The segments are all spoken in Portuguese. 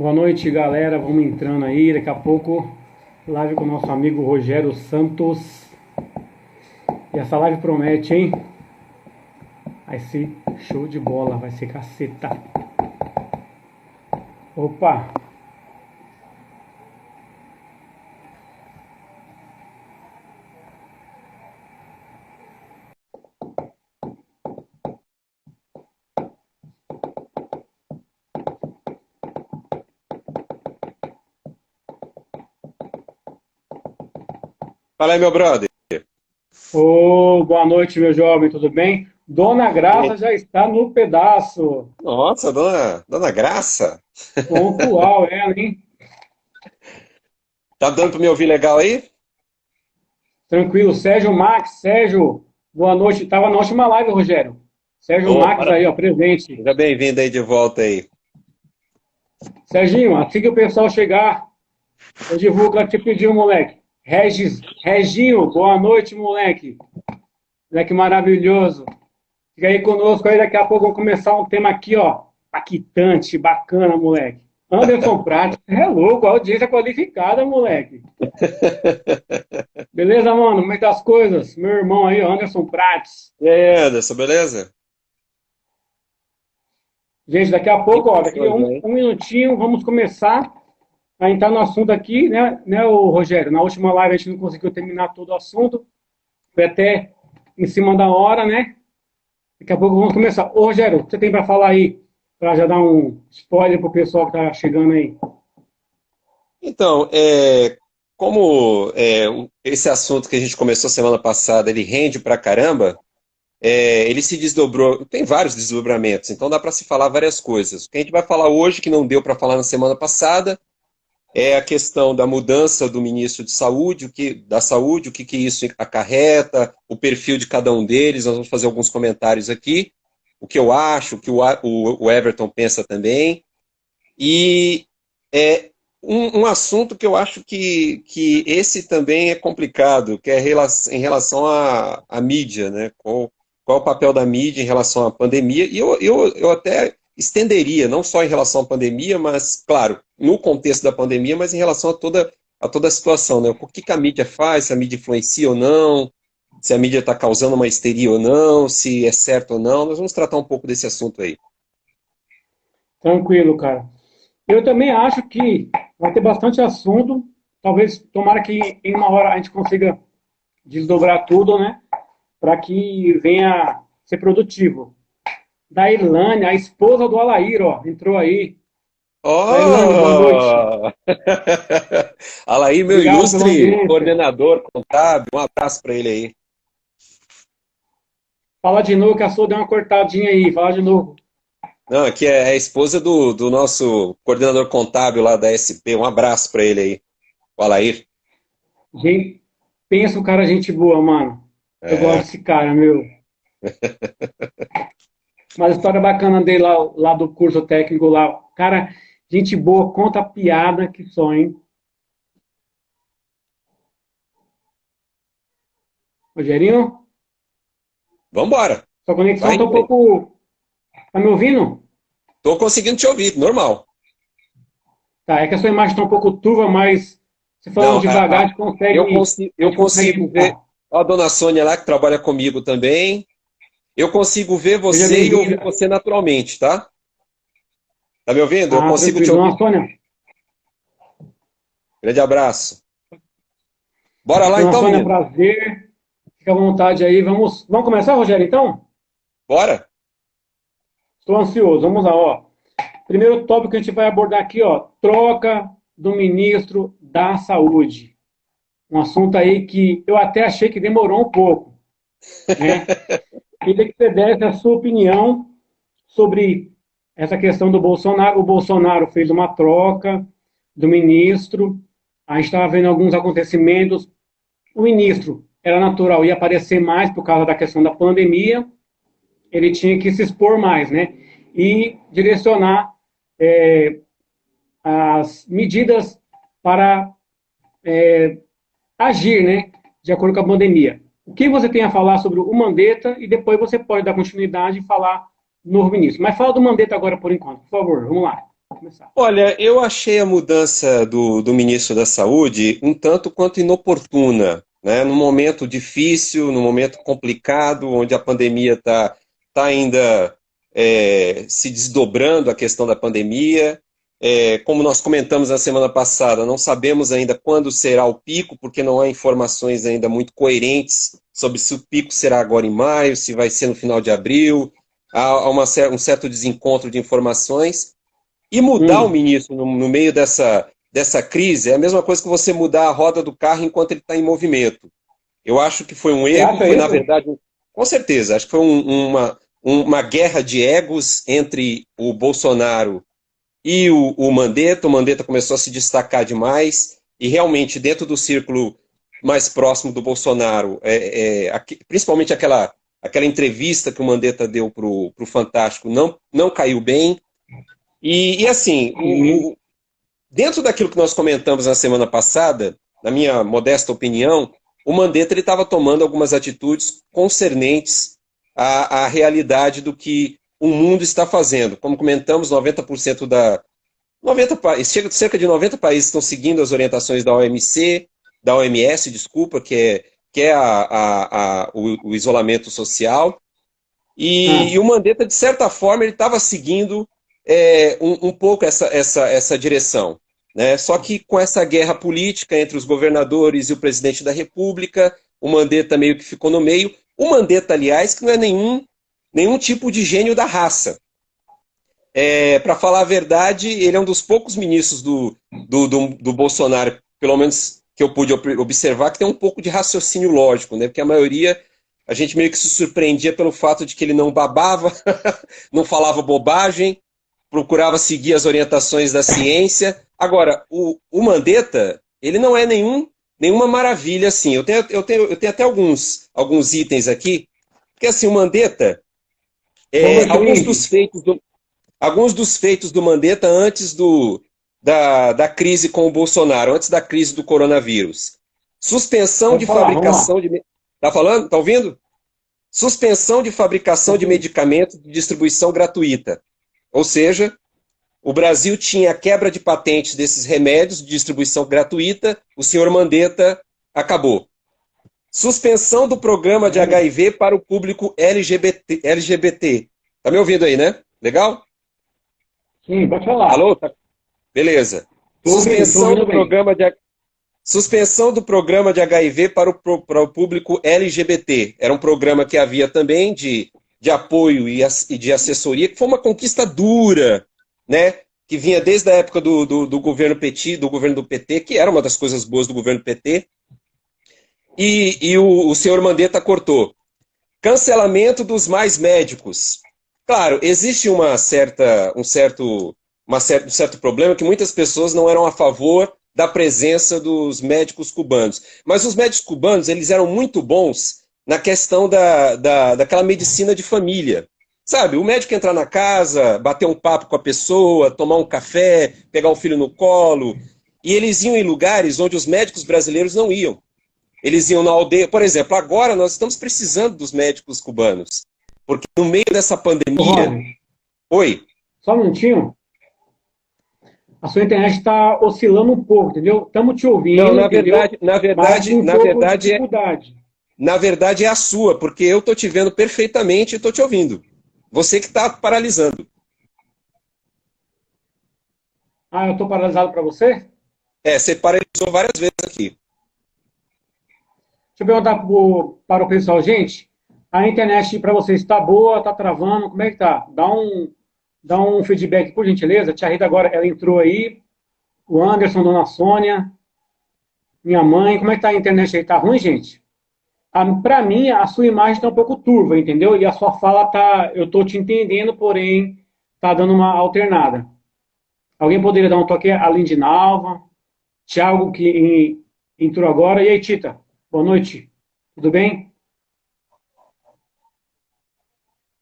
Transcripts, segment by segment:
Boa noite, galera. Vamos entrando aí. Daqui a pouco, live com o nosso amigo Rogério Santos. E essa live promete, hein? Vai ser show de bola, vai ser caceta. Opa! Fala aí, meu brother. Ô, boa noite, meu jovem, tudo bem? Dona Graça E- já está no pedaço. Nossa, dona Graça. Pontual ela, hein? Tá dando pra me ouvir legal aí? Tranquilo. Sérgio Max, Sérgio, boa noite. Tava na última live, Rogério. Sérgio Ô, Max aí, ó, presente. seja bem-vindo aí de volta aí. Serginho, assim que o pessoal chegar, eu divulgo lá que te pediu, moleque. Reginho, boa noite, moleque. Moleque maravilhoso. Fica aí conosco aí, daqui a pouco vamos começar um tema aqui, ó. Paquitante, bacana, moleque. Anderson Prates, é louco, audiência qualificada, moleque. Beleza, mano? Como é que tá as coisas? Meu irmão aí, ó, Anderson Prates. E aí, Anderson, beleza? Gente, daqui a Que pouco, ó, daqui coisa, hein? um minutinho, vamos começar a entrar no assunto aqui, né, o Rogério? Na última live a gente não conseguiu terminar todo o assunto, foi até em cima da hora, né? Daqui a pouco vamos começar. Ô, Rogério, o que você tem para falar aí? Para já dar um spoiler pro pessoal que tá chegando aí. Então, como esse assunto que a gente começou semana passada, ele rende pra caramba, ele se desdobrou, tem vários desdobramentos, então dá pra se falar várias coisas. O que a gente vai falar hoje, que não deu pra falar na semana passada, é a questão da mudança do ministro de Saúde, o que isso acarreta, o perfil de cada um deles. Nós vamos fazer alguns comentários aqui, o que eu acho, o que o Everton pensa também. E é um assunto que eu acho que esse também é complicado, que é em relação à mídia, né? Qual é o papel da mídia em relação à pandemia? E eu até estenderia, não só em relação à pandemia, mas, claro, no contexto da pandemia, mas em relação a toda a situação, né? O que a mídia faz, se a mídia influencia ou não, se a mídia está causando uma histeria ou não, se é certo ou não. Nós vamos tratar um pouco desse assunto aí. Tranquilo, cara. Eu também acho que vai ter bastante assunto. Talvez, tomara que em uma hora a gente consiga desdobrar tudo, né? Para que venha ser produtivo. Da Ilane, a esposa do Alair, ó, entrou aí. Da Ilane, boa noite. Oh! Alaí, meu Obrigado pela ilustre audiência. coordenador contábil, um abraço para ele aí. Fala de novo que a sua deu uma cortadinha aí. Fala de novo. Não, aqui é a esposa do nosso coordenador contábil lá da SP, um abraço para ele aí, o Alair. Gente, pensa um cara gente boa, mano. Eu gosto É, desse cara, meu. Mas história bacana dele lá do curso técnico lá. Cara, gente boa, conta piada que só, hein? Rogerinho, vambora, sua conexão vai tá um indo aí. pouco. Tá me ouvindo? Tô conseguindo te ouvir, normal. Tá, é que a sua imagem tá um pouco turva, mas você falando Não, devagar, a eu gente consegue consigo ver escutar. a dona Sônia lá, que trabalha comigo também. Eu consigo ver Seja você e ouvir bem-vinda. você naturalmente, tá? Tá me ouvindo? Eu Ah, consigo te tranquilo. Dona ouvir. Sônia, Grande abraço. Bora lá Dona então, Sônia, menino? prazer. Fica à vontade aí. Vamos começar, Rogério, então? Bora? Estou ansioso. Vamos lá, ó. Primeiro tópico que a gente vai abordar aqui, ó, troca do ministro da Saúde. Um assunto aí que eu até achei que demorou um pouco, né? Queria que você desse a sua opinião sobre essa questão do Bolsonaro. O Bolsonaro fez uma troca do ministro, a gente estava vendo alguns acontecimentos. O ministro era natural, ia aparecer mais por causa da questão da pandemia, ele tinha que se expor mais, né? E direcionar as medidas para agir, né? De acordo com a pandemia. O que você tem a falar sobre o Mandetta e depois você pode dar continuidade e falar do novo ministro. Mas fala do Mandetta agora por enquanto, por favor, vamos lá. Começar. Olha, eu achei a mudança do ministro da Saúde um tanto quanto inoportuna, né? Num momento difícil, num momento complicado, onde a pandemia tá ainda se desdobrando a questão da pandemia. Como nós comentamos na semana passada, não sabemos ainda quando será o pico, porque não há informações ainda muito coerentes sobre se o pico será agora em maio, se vai ser no final de abril. Há um certo desencontro de informações. E mudar o Hum, ministro no meio dessa crise é a mesma coisa que você mudar a roda do carro enquanto ele está em movimento. Eu acho que foi um você erro, acha foi na isso? verdade, com certeza, acho que foi uma guerra de egos entre o Bolsonaro e o Mandetta. O Mandetta começou a se destacar demais e realmente dentro do círculo mais próximo do Bolsonaro, principalmente aquela entrevista que o Mandetta deu para o Fantástico não caiu bem. E assim, Sim. dentro daquilo que nós comentamos na semana passada, na minha modesta opinião, o Mandetta estava tomando algumas atitudes concernentes à realidade do que o mundo está fazendo. Como comentamos, 90% 90, cerca de 90 países estão seguindo as orientações da OMC, da OMS, desculpa, que é o isolamento social. E Ah, o Mandetta, de certa forma, ele estava seguindo um pouco essa direção. Né? Só que com essa guerra política entre os governadores e o presidente da República, o Mandetta meio que ficou no meio. O Mandetta, aliás, que não é nenhum tipo de gênio da raça. Para falar a verdade, ele é um dos poucos ministros do Bolsonaro, pelo menos que eu pude observar, que tem um pouco de raciocínio lógico, né? Porque a maioria a gente meio que se surpreendia pelo fato de que ele não babava, não falava bobagem, procurava seguir as orientações da ciência. Agora, o Mandetta, ele não é nenhuma maravilha assim. Eu tenho até alguns itens aqui, porque assim, o Mandetta, vamos ver seu alguns link. dos feitos do Mandetta antes da crise com o Bolsonaro, antes da crise do coronavírus. Suspensão Pode de falar, vamos lá. fabricação de. Tá falando? Tá ouvindo? Suspensão de fabricação de Ouvindo. medicamentos de distribuição gratuita. Ou seja, o Brasil tinha a quebra de patentes desses remédios de distribuição gratuita, o senhor Mandetta acabou. Suspensão do programa de Sério? HIV para o público LGBT. Tá me ouvindo aí, né? Legal? Sim, pode falar. Alô? Beleza. Tô Suspensão ouvindo do bem. programa de Suspensão do programa de HIV para o público LGBT. Era um programa que havia também de apoio e de assessoria, que foi uma conquista dura, né? Que vinha desde a época do governo PT, do governo do PT, que era uma das coisas boas do governo PT, e o senhor Mandetta cortou. Cancelamento dos mais médicos. Claro, existe um certo problema que muitas pessoas não eram a favor da presença dos médicos cubanos. Mas os médicos cubanos, eles eram muito bons na questão daquela medicina de família. Sabe, o médico entrar na casa, bater um papo com a pessoa, tomar um café, pegar o filho no colo. E eles iam em lugares onde os médicos brasileiros não iam. Eles iam na aldeia. Por exemplo, agora nós estamos precisando dos médicos cubanos. Porque no meio dessa Ô, pandemia. Roger, Oi. só um minutinho. A sua internet está oscilando um pouco, entendeu? Estamos te Não, ouvindo, na entendeu? verdade, na Mas com verdade, um na pouco de verdade, dificuldade. na verdade é a sua, porque eu estou te vendo perfeitamente e estou te ouvindo. Você que está paralisando. Ah, eu estou paralisado para você? Você paralisou várias vezes aqui. Deixa eu perguntar para o pessoal, gente, a internet para vocês está boa, está travando, como é que tá? Dá um feedback, por gentileza. A tia Rita agora, ela entrou aí, o Anderson, Dona Sônia, minha mãe, como é que tá a internet aí? Tá ruim, gente? Para mim, a sua imagem está um pouco turva, entendeu? E a sua fala tá, eu estou te entendendo, porém, tá dando uma alternada. Alguém poderia dar um toque além de Nalva? Thiago, que entrou agora. E aí, Tita? Boa noite. Tudo bem?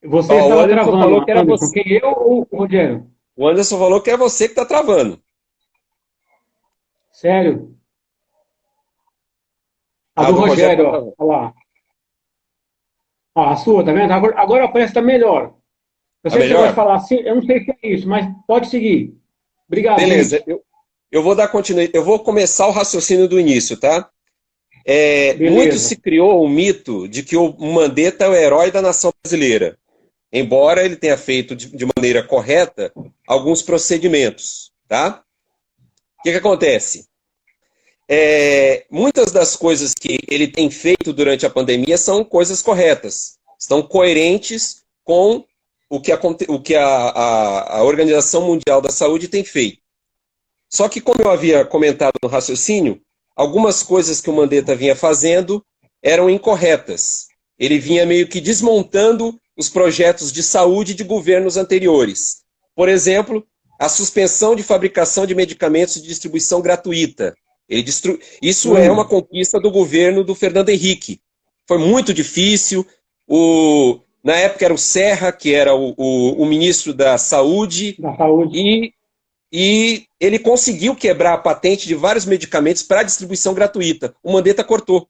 Você Ó, o estava Anderson falou travando, que era Anderson. você. Quem eu ou o Rogério? O Anderson falou que é você que está travando. Sério? A A do do Rogério Rogério, está ó. travando. Olha lá. Ó, a sua, tá vendo? Agora parece que tá melhor. Eu Tá sei que você gosta de melhor? falar assim, eu não sei se é isso, mas pode seguir. Obrigado, Beleza, gente. eu vou dar continuidade, eu vou começar o raciocínio do início, tá? Muito se Beleza. criou o mito de que o Mandetta é o herói da nação brasileira, embora ele tenha feito de maneira correta alguns procedimentos, tá? O que acontece? Muitas das coisas que ele tem feito durante a pandemia são coisas corretas, estão coerentes com o que a Organização Mundial da Saúde tem feito. Só que, como eu havia comentado no raciocínio, algumas coisas que o Mandetta vinha fazendo eram incorretas. Ele vinha meio que desmontando os projetos de saúde de governos anteriores. Por exemplo, a suspensão de fabricação de medicamentos de distribuição gratuita. Isso é uma conquista do governo do Fernando Henrique. Foi muito difícil. Na época era o Serra, que era o ministro da Saúde, Da saúde. e ele conseguiu quebrar a patente de vários medicamentos para distribuição gratuita. O Mandetta cortou.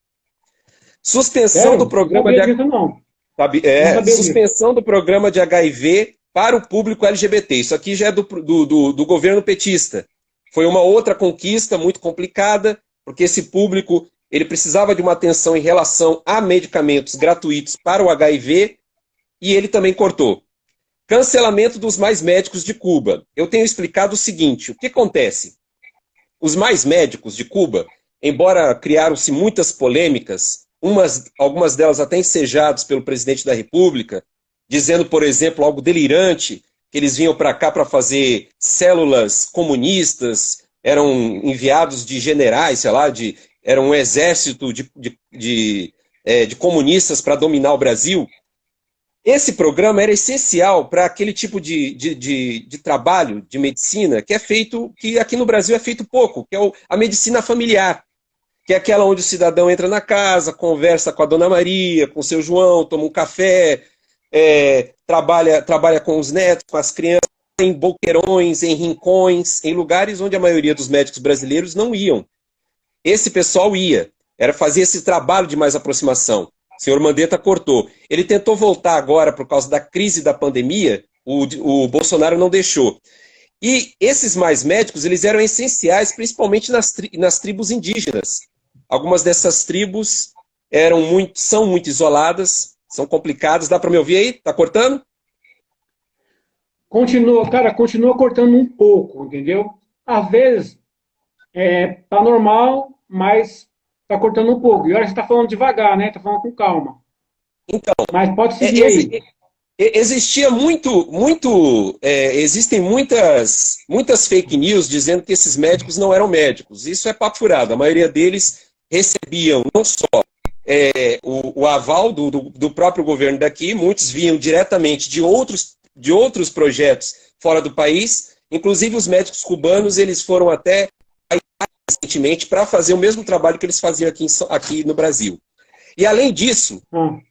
Suspensão do Sério? Não programa sabia disso, não. Não sabia disso. suspensão do programa de HIV para o público LGBT. Isso aqui já é do governo petista. Foi uma outra conquista muito complicada, porque esse público ele precisava de uma atenção em relação a medicamentos gratuitos para o HIV, e ele também cortou. Cancelamento dos mais médicos de Cuba. Eu tenho explicado o seguinte, o que acontece? Os mais médicos de Cuba, embora criaram-se muitas polêmicas, algumas delas até ensejadas pelo presidente da República, dizendo, por exemplo, algo delirante, que eles vinham para cá para fazer células comunistas, eram enviados de generais, sei lá, era um exército de comunistas para dominar o Brasil. Esse programa era essencial para aquele tipo de trabalho de medicina que é feito, que aqui no Brasil é feito pouco, que é a medicina familiar, que é aquela onde o cidadão entra na casa, conversa com a Dona Maria, com o seu João, toma um café, trabalha com os netos, com as crianças, em boqueirões, em rincões, em lugares onde a maioria dos médicos brasileiros não iam. Esse pessoal ia, fazia esse trabalho de mais aproximação. O senhor Mandetta cortou. Ele tentou voltar agora por causa da crise da pandemia, o Bolsonaro não deixou. E esses mais médicos, eles eram essenciais, principalmente nas tribos indígenas. Algumas dessas tribos são muito isoladas, são complicadas. Dá para me ouvir aí? Tá cortando? Continua cortando um pouco, entendeu? Às vezes tá normal, mas tá cortando um pouco. E olha, você tá falando devagar, né? Tá falando com calma. Então, Mas pode seguir aí. Existem muitas fake news dizendo que esses médicos não eram médicos. Isso é papo furado. A maioria deles recebiam não só o aval do próprio governo daqui, muitos vinham diretamente de outros projetos fora do país. Inclusive os médicos cubanos, eles foram até recentemente para fazer o mesmo trabalho que eles faziam aqui no Brasil. E além disso,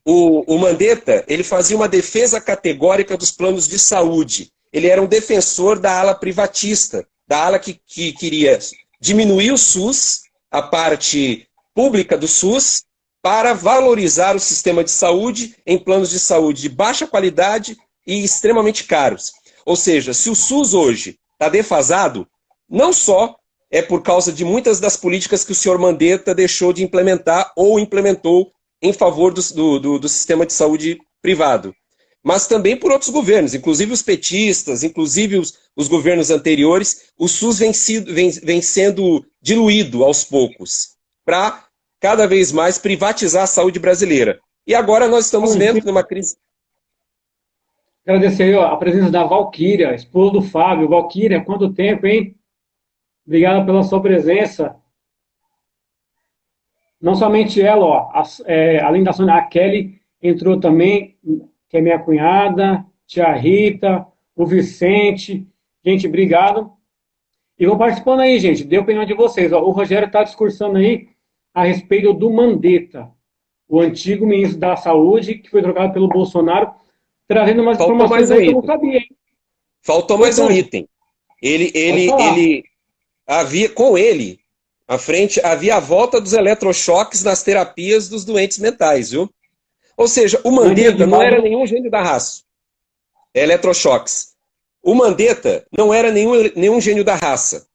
o Mandetta, ele fazia uma defesa categórica dos planos de saúde. Ele era um defensor da ala privatista, da ala que queria diminuir o SUS, a parte pública do SUS, para valorizar o sistema de saúde em planos de saúde de baixa qualidade e extremamente caros. Ou seja, se o SUS hoje está defasado, não só é por causa de muitas das políticas que o senhor Mandetta deixou de implementar ou implementou em favor do sistema de saúde privado, mas também por outros governos, inclusive os petistas, inclusive os governos anteriores. O SUS vem sendo diluído aos poucos para cada vez mais privatizar a saúde brasileira. E agora nós estamos vendo numa crise... Agradecer aí, ó, a presença da Valquíria, esposa do Fábio. Valquíria, quanto tempo, hein? Obrigado pela sua presença. Não somente ela, ó, além da Sônia, a Kelly entrou também, que é minha cunhada, tia Rita, o Vicente. Gente, obrigado. E vão participando aí, gente. Dê a opinião de vocês. Ó. O Rogério está discursando aí a respeito do Mandetta, o antigo ministro da Saúde, que foi trocado pelo Bolsonaro, trazendo umas informações aí que eu não sabia, hein? Faltou mais um item. Ele havia, com ele, à frente, havia a volta dos eletrochoques nas terapias dos doentes mentais, viu? Ou seja, o Mandetta não era nenhum gênio da raça. Eletrochoques. O Mandetta não era nenhum gênio da raça.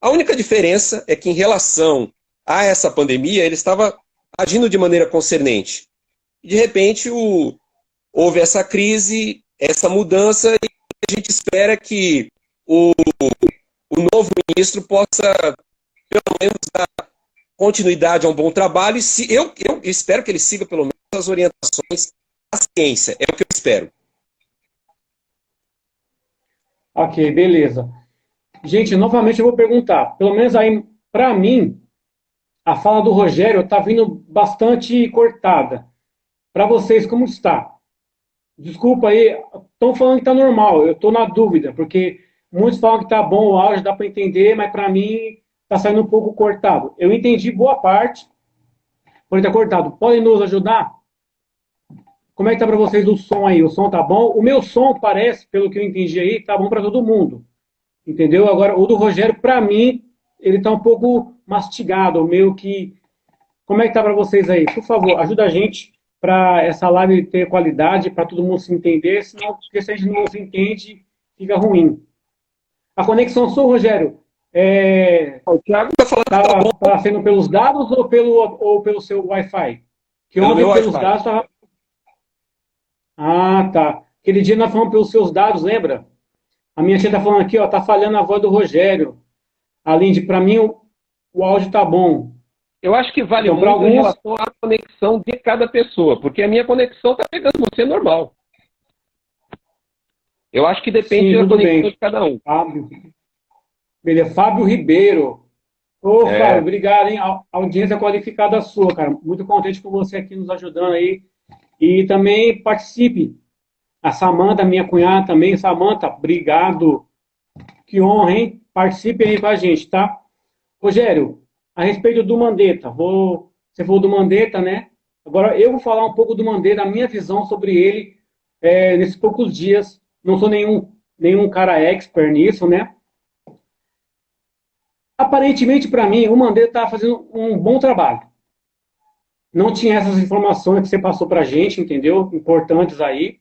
A única diferença é que, em relação a essa pandemia, ele estava agindo de maneira concernente. De repente, houve essa crise, essa mudança, e a gente espera que o novo ministro possa, pelo menos, dar continuidade a um bom trabalho. E eu espero que ele siga, pelo menos, as orientações da ciência. É o que eu espero. Ok, beleza. Gente, novamente eu vou perguntar. Pelo menos aí, para mim, a fala do Rogério está vindo bastante cortada. Para vocês, como está? Desculpa aí, estão falando que está normal. Eu estou na dúvida, porque muitos falam que está bom o áudio, dá para entender, mas para mim está saindo um pouco cortado. Eu entendi boa parte, porém está cortado. Podem nos ajudar? Como é que tá para vocês o som aí? O som tá bom? O meu som parece, pelo que eu entendi aí, tá bom para todo mundo. Entendeu? Agora, o do Rogério, para mim, ele tá um pouco mastigado, meio que... Como é que tá para vocês aí? Por favor, ajuda a gente para essa live ter qualidade, para todo mundo se entender, senão, porque se a gente não se entende, fica ruim. A conexão sua, Rogério, O Thiago está falando que tá bom. tá sendo pelos dados ou pelo seu Wi-Fi? Que Pelo ontem meu pelos Wi-Fi. dados tava... Ah, tá. Aquele dia nós falamos pelos seus dados, lembra? A minha tia tá falando aqui, ó, tá falhando a voz do Rogério. Aline, para mim o áudio tá bom. Eu acho que vale Então, muito alguns... em relação à conexão de cada pessoa, porque a minha conexão está pegando você normal. Eu acho que depende da conexão de cada um. Fábio. Beleza, Fábio Ribeiro. Ô, Fábio, obrigado, hein? A audiência qualificada sua, cara. Muito contente com você aqui nos ajudando aí. E também participe. A Samanta, minha cunhada também. Samanta, obrigado. Que honra, hein? Participe aí com a gente, tá? Rogério, a respeito do Mandetta. Você falou do Mandetta, né? Agora eu vou falar um pouco do Mandetta, a minha visão sobre ele nesses poucos dias. Não sou nenhum cara expert nisso, né? Aparentemente, para mim, o Mandetta estava fazendo um bom trabalho. Não tinha essas informações que você passou para a gente, entendeu? Importantes aí.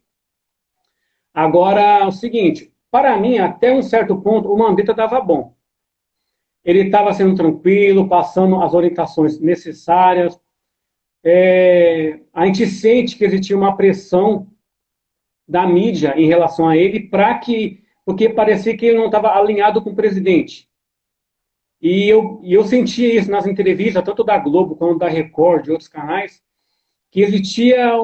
Agora, o seguinte, para mim, até um certo ponto, o Mandetta estava bom. Ele estava sendo tranquilo, passando as orientações necessárias. A gente sente que existia uma pressão da mídia em relação a ele, porque parecia que ele não estava alinhado com o presidente. E eu sentia isso nas entrevistas, tanto da Globo quanto da Record, de outros canais, que existia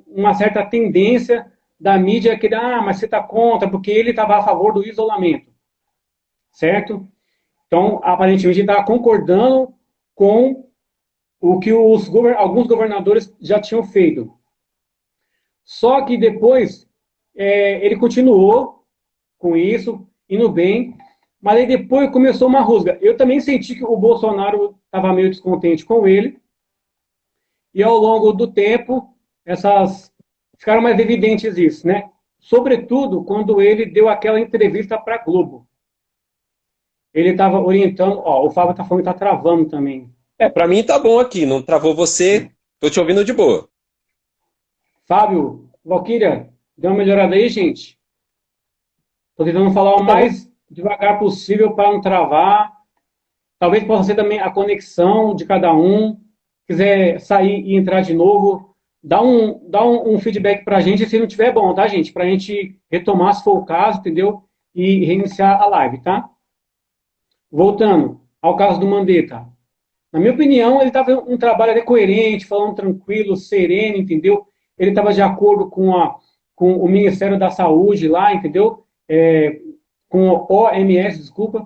uma certa tendência da mídia que, mas você está contra, porque ele estava a favor do isolamento. Certo? Então, aparentemente, ele estava concordando com o que alguns governadores já tinham feito. Só que depois, ele continuou com isso, indo bem, mas aí depois começou uma rusga. Eu também senti que o Bolsonaro estava meio descontente com ele, e ao longo do tempo, ficaram mais evidentes isso, né? Sobretudo quando ele deu aquela entrevista para a Globo. Ele estava orientando, o Fábio está falando que está travando também. Para mim tá bom aqui, não travou você, tô te ouvindo de boa. Fábio, Valquíria, deu uma melhorada aí, gente? Estou tentando falar o mais devagar possível para não travar. Talvez possa ser também a conexão de cada um. Quiser sair e entrar de novo, dá um feedback para a gente se não tiver bom, tá, gente? Para a gente retomar, se for o caso, entendeu? E reiniciar a live, tá? Voltando ao caso do Mandetta. Na minha opinião, ele estava um trabalho coerente, falando tranquilo, sereno, entendeu? Ele estava de acordo com o Ministério da Saúde lá, entendeu? Com o OMS, desculpa,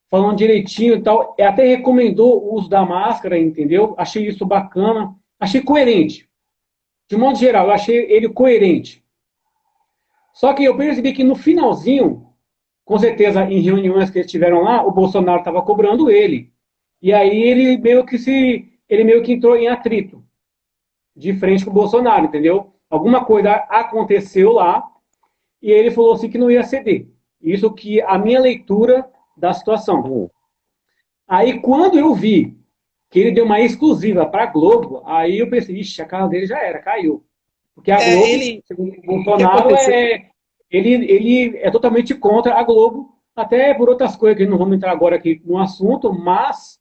falando direitinho e tal. Até recomendou o uso da máscara, entendeu? Achei isso bacana. Achei coerente. De modo geral, eu achei ele coerente. Só que eu percebi que no finalzinho, com certeza em reuniões que eles tiveram lá, o Bolsonaro estava cobrando ele. E aí ele meio que entrou em atrito de frente com o Bolsonaro, entendeu? Alguma coisa aconteceu lá e ele falou assim que não ia ceder. Isso que a minha leitura da situação. Aí quando eu vi que ele deu uma exclusiva para a Globo, aí eu pensei, ixi, a cara dele já era, caiu. Porque a Globo, segundo o Bolsonaro, ele é totalmente contra a Globo, até por outras coisas que não vamos entrar agora aqui no assunto, mas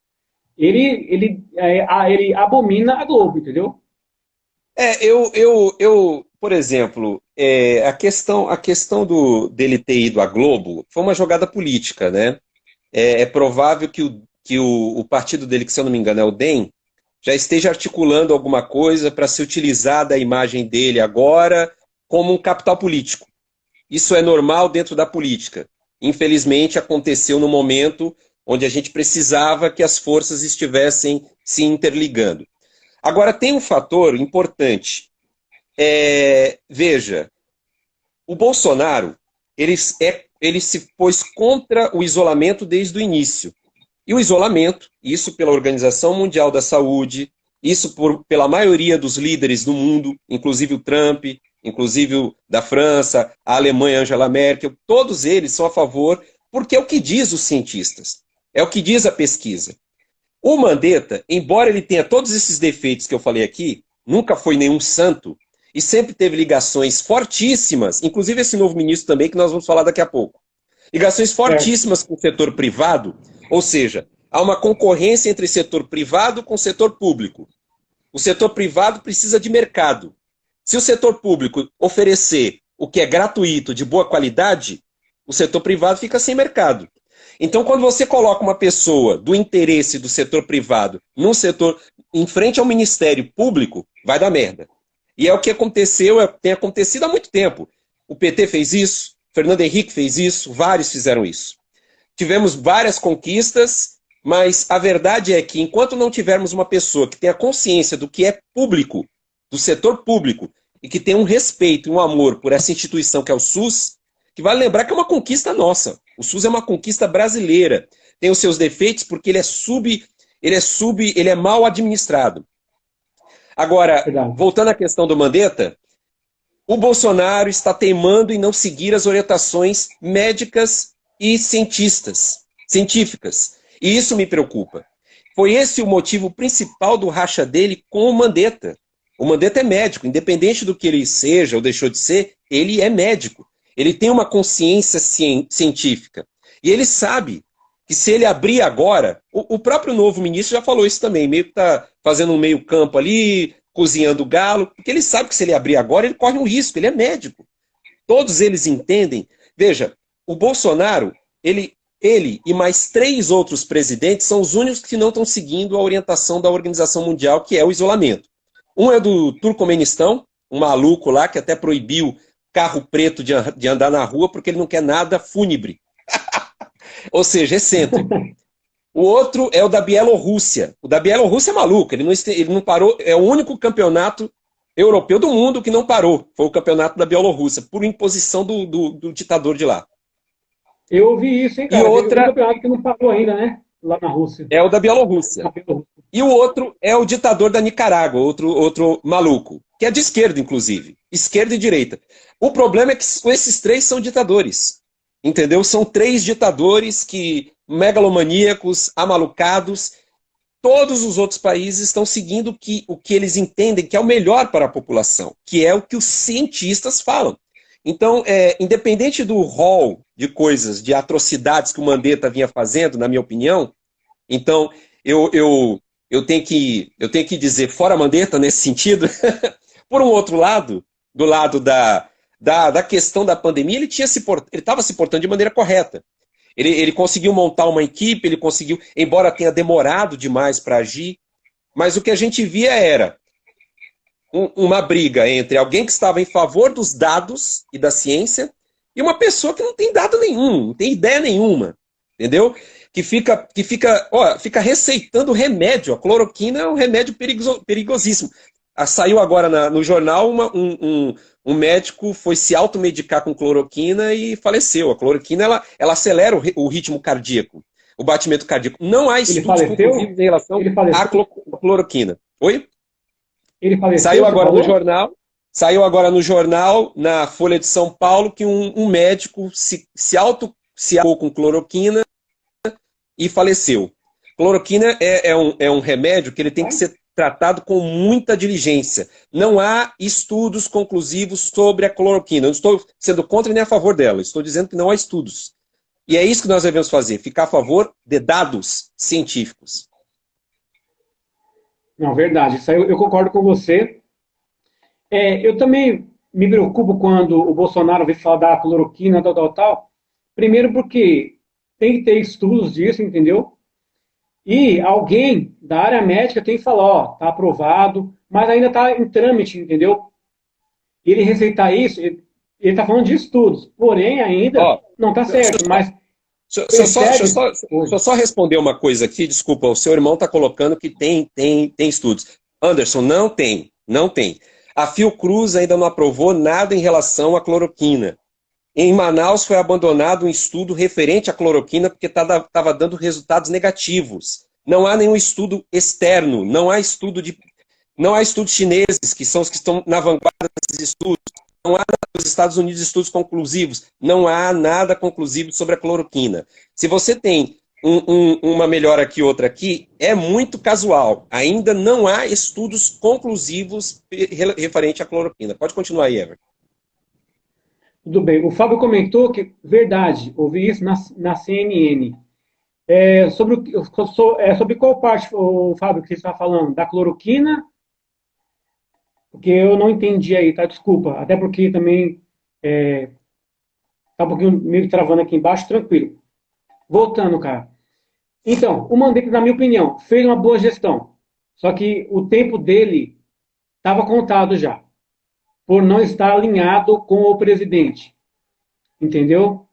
ele abomina a Globo, entendeu? Por exemplo, a questão dele ter ido à Globo foi uma jogada política, né? É provável que o partido dele, que se eu não me engano é o DEM, já esteja articulando alguma coisa para se utilizar da imagem dele agora como um capital político. Isso é normal dentro da política. Infelizmente, aconteceu no momento onde a gente precisava que as forças estivessem se interligando. Agora, tem um fator importante. Veja, o Bolsonaro, ele se pôs contra o isolamento desde o início. E o isolamento, isso pela Organização Mundial da Saúde, isso pela maioria dos líderes do mundo, inclusive o Trump, inclusive o da França, a Alemanha, Angela Merkel, todos eles são a favor, porque é o que diz os cientistas, é o que diz a pesquisa. O Mandetta, embora ele tenha todos esses defeitos que eu falei aqui, nunca foi nenhum santo, e sempre teve ligações fortíssimas, inclusive esse novo ministro também, que nós vamos falar daqui a pouco. Ligações fortíssimas com o setor privado, ou seja, há uma concorrência entre setor privado com setor público. O setor privado precisa de mercado. Se o setor público oferecer o que é gratuito, de boa qualidade, o setor privado fica sem mercado. Então, quando você coloca uma pessoa do interesse do setor privado num setor em frente ao Ministério Público, vai dar merda. E é o que aconteceu, tem acontecido há muito tempo. O PT fez isso, Fernando Henrique fez isso, vários fizeram isso. Tivemos várias conquistas, mas a verdade é que enquanto não tivermos uma pessoa que tenha consciência do que é público, do setor público, e que tenha um respeito e um amor por essa instituição que é o SUS, que vale lembrar que é uma conquista nossa. O SUS é uma conquista brasileira. Tem os seus defeitos porque ele é mal administrado. Agora, voltando à questão do Mandetta, o Bolsonaro está teimando em não seguir as orientações médicas e científicas. E isso me preocupa. Foi esse o motivo principal do racha dele com o Mandetta. O Mandetta é médico, independente do que ele seja ou deixou de ser, ele é médico. Ele tem uma consciência científica. E ele sabe que se ele abrir agora, o próprio novo ministro já falou isso também, meio que está fazendo um meio campo ali, cozinhando o galo, porque ele sabe que se ele abrir agora, ele corre um risco, ele é médico. Todos eles entendem. Veja, o Bolsonaro, ele e mais 3 outros presidentes são os únicos que não estão seguindo a orientação da Organização Mundial, que é o isolamento. Um é do Turcomenistão, um maluco lá que até proibiu carro preto de andar na rua porque ele não quer nada fúnebre. Ou seja, excêntrico. O outro é o da Bielorrússia. O da Bielorrússia é maluco, ele não parou, é o único campeonato europeu do mundo que não parou. Foi o campeonato da Bielorrússia, por imposição do ditador de lá. Eu ouvi isso, hein, cara? E outra... um campeonato que não parou ainda, né? Lá na Rússia. É o da Bielorrússia. E o outro é o ditador da Nicarágua, outro maluco, que é de esquerda, inclusive. Esquerda e direita. O problema é que esses 3 são ditadores. Entendeu? São 3 ditadores megalomaníacos, amalucados. Todos os outros países estão seguindo o que eles entendem que é o melhor para a população, que é o que os cientistas falam. Então, independente do rol de coisas, de atrocidades que o Mandetta vinha fazendo, na minha opinião, então eu tenho que dizer fora Mandetta nesse sentido. Por um outro lado, do lado da questão da pandemia, ele estava se portando de maneira correta. Ele conseguiu montar uma equipe, ele conseguiu, embora tenha demorado demais para agir, mas o que a gente via era uma briga entre alguém que estava em favor dos dados e da ciência e uma pessoa que não tem dado nenhum, não tem ideia nenhuma, entendeu? Que fica receitando remédio. A cloroquina é um remédio perigosíssimo. Saiu agora no jornal, um médico foi se automedicar com cloroquina e faleceu. A cloroquina ela acelera o ritmo cardíaco, o batimento cardíaco. Não há estudos conclusivos em relação à cloroquina. Oi? Ele faleceu, saiu agora no jornal, na Folha de São Paulo, que um médico se auto-ciapou com cloroquina e faleceu. Cloroquina é um remédio que ele tem que ser tratado com muita diligência. Não há estudos conclusivos sobre a cloroquina. Eu não estou sendo contra nem a favor dela, estou dizendo que não há estudos. E é isso que nós devemos fazer, ficar a favor de dados científicos. Não, verdade. Isso aí eu concordo com você. Eu também me preocupo quando o Bolsonaro vem falar da cloroquina, tal. Primeiro porque tem que ter estudos disso, entendeu? E alguém da área médica tem que falar, ó, tá aprovado, mas ainda tá em trâmite, entendeu? E ele receitar isso, ele tá falando de estudos, porém ainda não tá certo, mas... Deixa eu só responder uma coisa aqui, desculpa, o seu irmão está colocando que tem estudos. Anderson, não tem. A Fiocruz ainda não aprovou nada em relação à cloroquina. Em Manaus foi abandonado um estudo referente à cloroquina porque estava dando resultados negativos. Não há nenhum estudo externo, não há estudos chineses, que são os que estão na vanguarda desses estudos. Não há nos Estados Unidos estudos conclusivos. Não há nada conclusivo sobre a cloroquina. Se você tem uma melhor aqui, outra aqui, é muito casual. Ainda não há estudos conclusivos referente à cloroquina. Pode continuar aí, Everton. Tudo bem. O Fábio comentou que, verdade, ouvi isso na CNN. Sobre qual parte, o Fábio, que você está falando? Da cloroquina? Porque eu não entendi aí, tá? Desculpa. Até porque também tá um pouquinho meio travando aqui embaixo, tranquilo. Voltando, cara. Então, o Mandetta, na minha opinião, fez uma boa gestão. Só que o tempo dele estava contado já, por não estar alinhado com o presidente. Entendeu?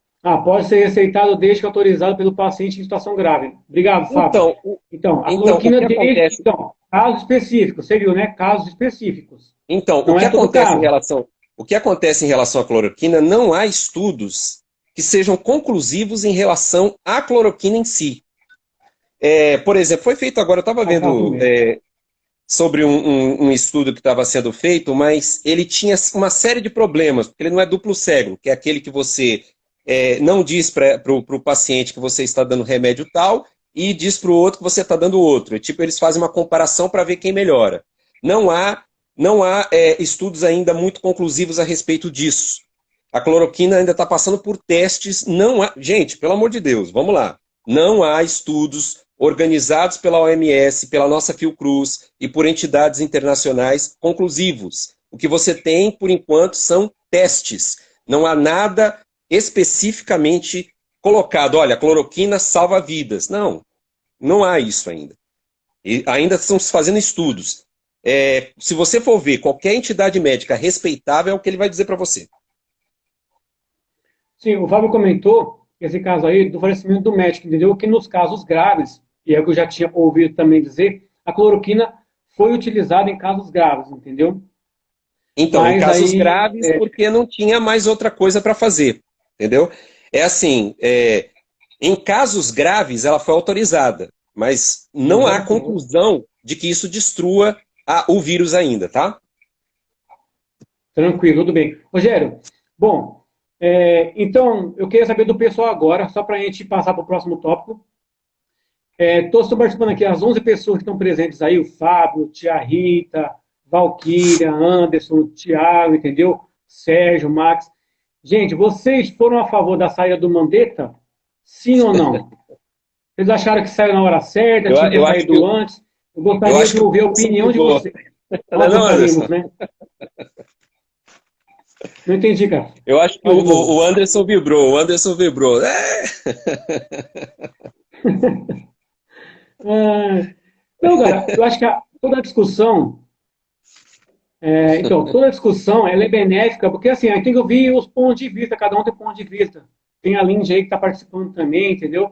Pode ser receitado desde que autorizado pelo paciente em situação grave. Obrigado, Fábio. Então, a cloroquina desde... Casos específicos, você viu, né? Casos específicos. Então, o que acontece em relação à cloroquina, não há estudos que sejam conclusivos em relação à cloroquina em si. Por exemplo, foi feito agora, eu estava vendo sobre um estudo que estava sendo feito, mas ele tinha uma série de problemas, porque ele não é duplo cego, que é aquele que você não diz para o paciente que você está dando remédio tal, e diz para o outro que você está dando outro. Tipo, eles fazem uma comparação para ver quem melhora. Não há estudos ainda muito conclusivos a respeito disso. A cloroquina ainda está passando por testes. Gente, pelo amor de Deus, vamos lá. Não há estudos organizados pela OMS, pela nossa Fiocruz e por entidades internacionais conclusivos. O que você tem, por enquanto, são testes. Não há nada especificamente colocado, olha, a cloroquina salva vidas. Não há isso ainda. E ainda estão se fazendo estudos. Se você for ver qualquer entidade médica respeitável, é o que ele vai dizer para você. Sim, o Fábio comentou esse caso aí do falecimento do médico, entendeu? Que nos casos graves, e é o que eu já tinha ouvido também dizer, a cloroquina foi utilizada em casos graves, entendeu? Então, em casos graves, porque não tinha mais outra coisa para fazer, entendeu? Em casos graves ela foi autorizada, mas não há conclusão de que isso destrua o vírus ainda, tá? Tranquilo, tudo bem. Rogério, bom, então eu queria saber do pessoal agora, só para a gente passar para o próximo tópico. Estou participando aqui, as 11 pessoas que estão presentes aí, o Fábio, Tia Rita, Valquíria, Anderson, Thiago, entendeu? Sérgio, Max. Gente, vocês foram a favor da saída do Mandetta? Sim ou não? Vocês acharam que saiu na hora certa? Tinha que saído antes? Eu gostaria de ouvir a opinião de vocês. Nós né? Não entendi, cara. Eu acho que o Anderson vibrou. Não, cara, eu acho que toda a discussão... toda a discussão ela é benéfica, porque assim, a gente tem que ouvir os pontos de vista, cada um tem um ponto de vista. Tem a Lindy aí que está participando também, entendeu?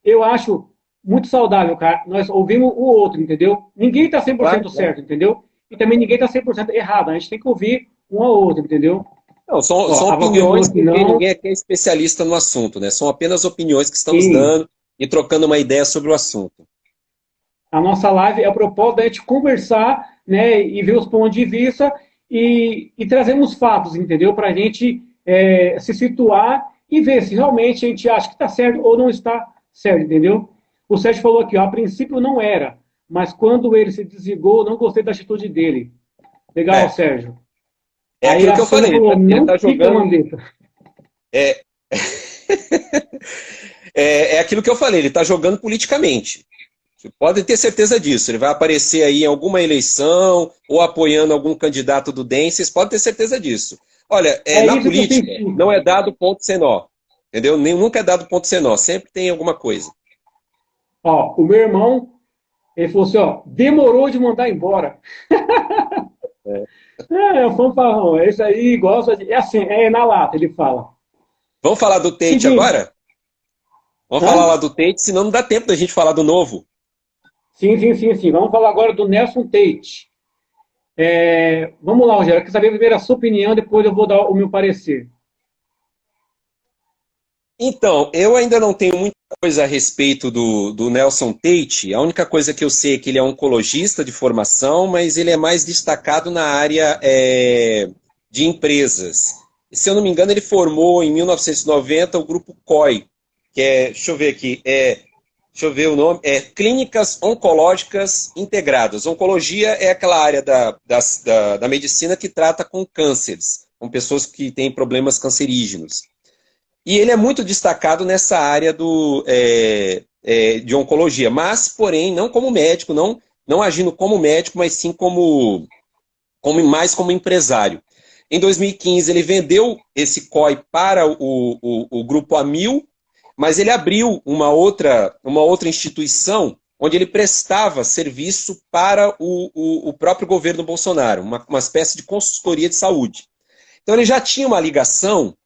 Eu acho muito saudável, cara, nós ouvimos o outro, entendeu? Ninguém está 100% certo, entendeu? E também ninguém está 100% errado, a gente tem que ouvir um ao outro, entendeu? Não, são opiniões, porque ninguém aqui é especialista no assunto, né? São apenas opiniões que estamos dando e trocando uma ideia sobre o assunto. A nossa live é a propósito da gente conversar, né, e ver os pontos de vista e trazemos fatos, entendeu? Para a gente se situar e ver se realmente a gente acha que está certo ou não está certo, entendeu? O Sérgio falou aqui, ó, a princípio não era, mas quando ele se desligou, não gostei da atitude dele. Legal, Sérgio. É Aí aquilo a que eu Sônia falei. falou, Ele não tá fica, jogando. Mandetta. É, é aquilo que eu falei, ele está jogando politicamente. Você pode ter certeza disso. Ele vai aparecer aí em alguma eleição ou apoiando algum candidato do DEM, vocês podem ter certeza disso. Olha, É na isso que eu política, senti. não é dado ponto sem nó. Entendeu? Nunca é dado ponto sem nó. Sempre tem alguma coisa. Ó, o meu irmão, ele falou assim, ó, demorou de mandar embora. É um fanfarrão, é isso aí, gosta de... É assim, é na lata, ele fala. Vamos falar do Tate Seguinte, agora? Vamos falar hã? lá do Tate, senão não dá tempo da gente falar do novo. Sim, sim, sim, sim. Vamos falar agora do Nelson Tate. Vamos lá, Rogério, eu quero saber primeiro a sua opinião, depois eu vou dar o meu parecer. Então, eu ainda não tenho muita coisa a respeito do Nelson Tate. A única coisa que eu sei é que ele é oncologista de formação, mas ele é mais destacado na área de empresas. Se eu não me engano, ele formou em 1990 o grupo COI, que é, deixa eu ver aqui, deixa eu ver o nome, Clínicas Oncológicas Integradas. Oncologia é aquela área da medicina que trata com cânceres, com pessoas que têm problemas cancerígenos. E ele é muito destacado nessa área de oncologia, mas, porém, não como médico, não agindo como médico, mas sim mais como empresário. Em 2015, ele vendeu esse COI para o grupo Amil, mas ele abriu uma outra instituição onde ele prestava serviço para o próprio governo Bolsonaro, uma espécie de consultoria de saúde. Então, ele já tinha uma ligação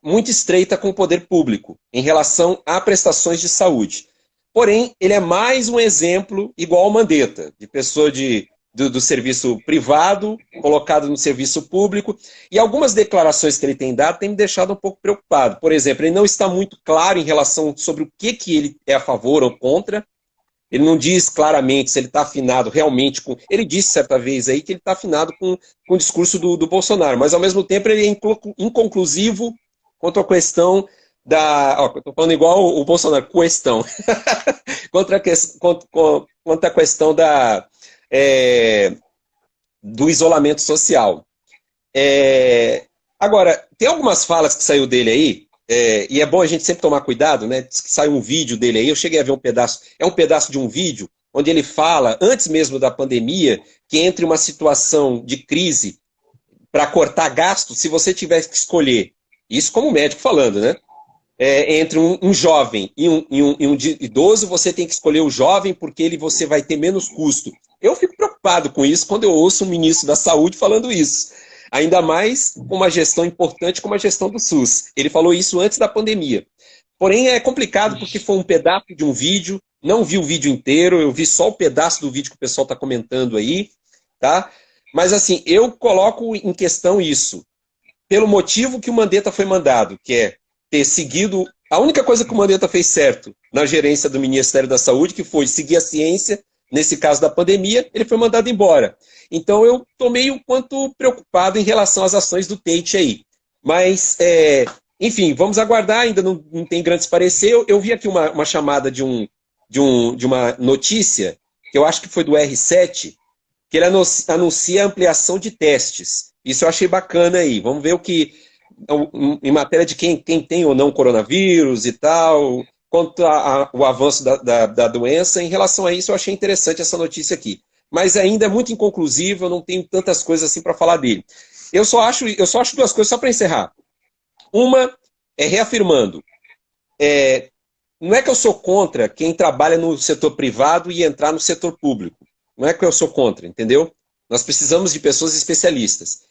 muito estreita com o poder público em relação a prestações de saúde. Porém, ele é mais um exemplo igual ao Mandetta, de pessoa do serviço privado colocado no serviço público, e algumas declarações que ele tem dado têm me deixado um pouco preocupado. Por exemplo, ele não está muito claro em relação sobre o que ele é a favor ou contra. Ele não diz claramente se ele está afinado realmente com... Ele disse certa vez aí que ele está afinado com o discurso do Bolsonaro, mas ao mesmo tempo ele é inconclusivo quanto à questão estou falando igual o Bolsonaro, questão. quanto à questão do isolamento social. Agora, tem algumas falas que saiu dele aí, e é bom a gente sempre tomar cuidado, né? Sai um vídeo dele aí, eu cheguei a ver um pedaço, é um pedaço de um vídeo, onde ele fala, antes mesmo da pandemia, que entre uma situação de crise para cortar gasto, se você tivesse que escolher, isso como médico falando, né? Entre um jovem e um idoso, você tem que escolher o jovem porque você vai ter menos custo. Eu fico preocupado com isso quando eu ouço um ministro da Saúde falando isso. Ainda mais com uma gestão importante como a gestão do SUS. Ele falou isso antes da pandemia. Porém, é complicado porque foi um pedaço de um vídeo, não vi o vídeo inteiro, eu vi só o pedaço do vídeo que o pessoal está comentando aí, tá? Mas assim, eu coloco em questão isso. Pelo motivo que o Mandetta foi mandado, que é ter seguido... A única coisa que o Mandetta fez certo na gerência do Ministério da Saúde, que foi seguir a ciência, nesse caso da pandemia, ele foi mandado embora. Então eu estou meio um quanto preocupado em relação às ações do Tate aí. Mas, enfim, vamos aguardar, ainda não tem grandes parecer. Eu vi aqui uma chamada de uma notícia, que eu acho que foi do R7, que ele anuncia a ampliação de testes. Isso eu achei bacana aí. Vamos ver o que, em matéria de quem tem ou não coronavírus e tal, quanto o avanço da doença. Em relação a isso, eu achei interessante essa notícia aqui. Mas ainda é muito inconclusivo, eu não tenho tantas coisas assim para falar dele. Eu só acho duas coisas, só para encerrar. Uma é reafirmando, não é que eu sou contra quem trabalha no setor privado e entrar no setor público. Não é que eu sou contra, entendeu? Nós precisamos de pessoas especialistas.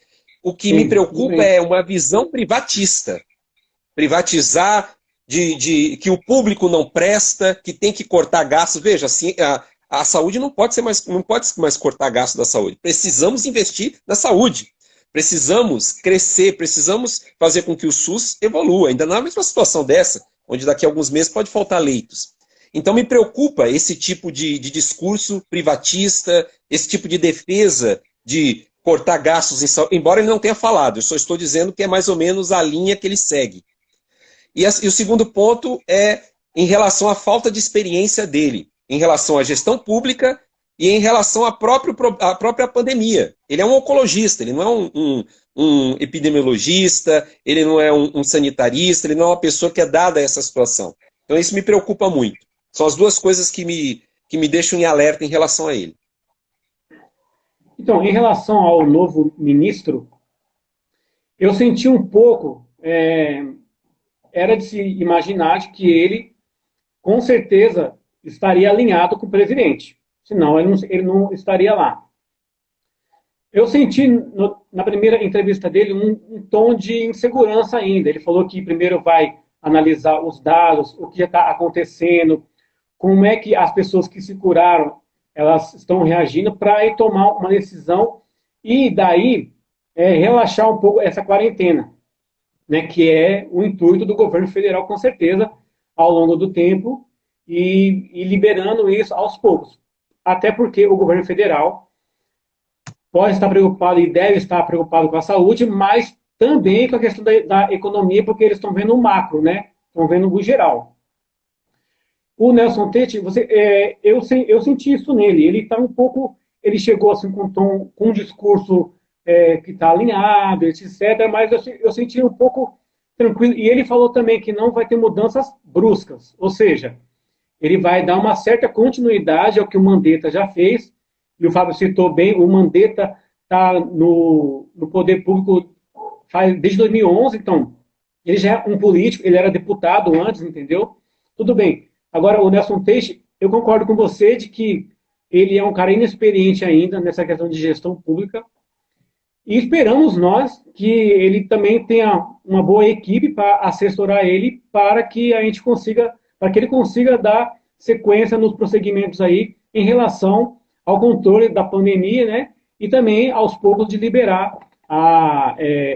O que me preocupa é uma visão privatista. Privatizar, que o público não presta, que tem que cortar gastos. Veja, assim, a saúde não pode mais cortar gastos da saúde. Precisamos investir na saúde. Precisamos crescer, precisamos fazer com que o SUS evolua. Ainda na mesma situação dessa, onde daqui a alguns meses pode faltar leitos. Então me preocupa esse tipo de discurso privatista, esse tipo de defesa de cortar gastos em saúde, embora ele não tenha falado, eu só estou dizendo que é mais ou menos a linha que ele segue. E o segundo ponto é em relação à falta de experiência dele. em relação à gestão pública e em relação à própria pandemia. Ele é um oncologista, ele não é um epidemiologista, ele não é um sanitarista, ele não é uma pessoa que é dada a essa situação. Então isso me preocupa muito. São as duas coisas que me deixam em alerta em relação a ele. Então, em relação ao novo ministro, eu senti um pouco, era de se imaginar de que ele, com certeza, estaria alinhado com o presidente. Senão, ele não estaria lá. Eu senti, na primeira entrevista dele, um tom de insegurança ainda. Ele falou que primeiro vai analisar os dados, o que já está acontecendo, como é que as pessoas que se curaram, elas estão reagindo para tomar uma decisão e daí relaxar um pouco essa quarentena, né, que é o intuito do governo federal, com certeza, ao longo do tempo, e liberando isso aos poucos. Até porque o governo federal pode estar preocupado e deve estar preocupado com a saúde, mas também com a questão da economia, porque eles estão vendo o macro, né? Estão vendo o geral. O Nelson Teich, eu senti isso nele. Ele está um pouco, ele chegou assim com um discurso que está alinhado, etc. Mas eu senti um pouco tranquilo. E ele falou também que não vai ter mudanças bruscas, ou seja, ele vai dar uma certa continuidade ao que o Mandetta já fez. E o Fábio citou bem, o Mandetta está no poder público desde 2011, então ele já é um político, ele era deputado antes, entendeu? Tudo bem. Agora, o Nelson Teich, eu concordo com você de que ele é um cara inexperiente ainda nessa questão de gestão pública e esperamos nós que ele também tenha uma boa equipe para assessorar ele para que ele consiga dar sequência nos prosseguimentos aí em relação ao controle da pandemia, né? E também aos poucos de liberar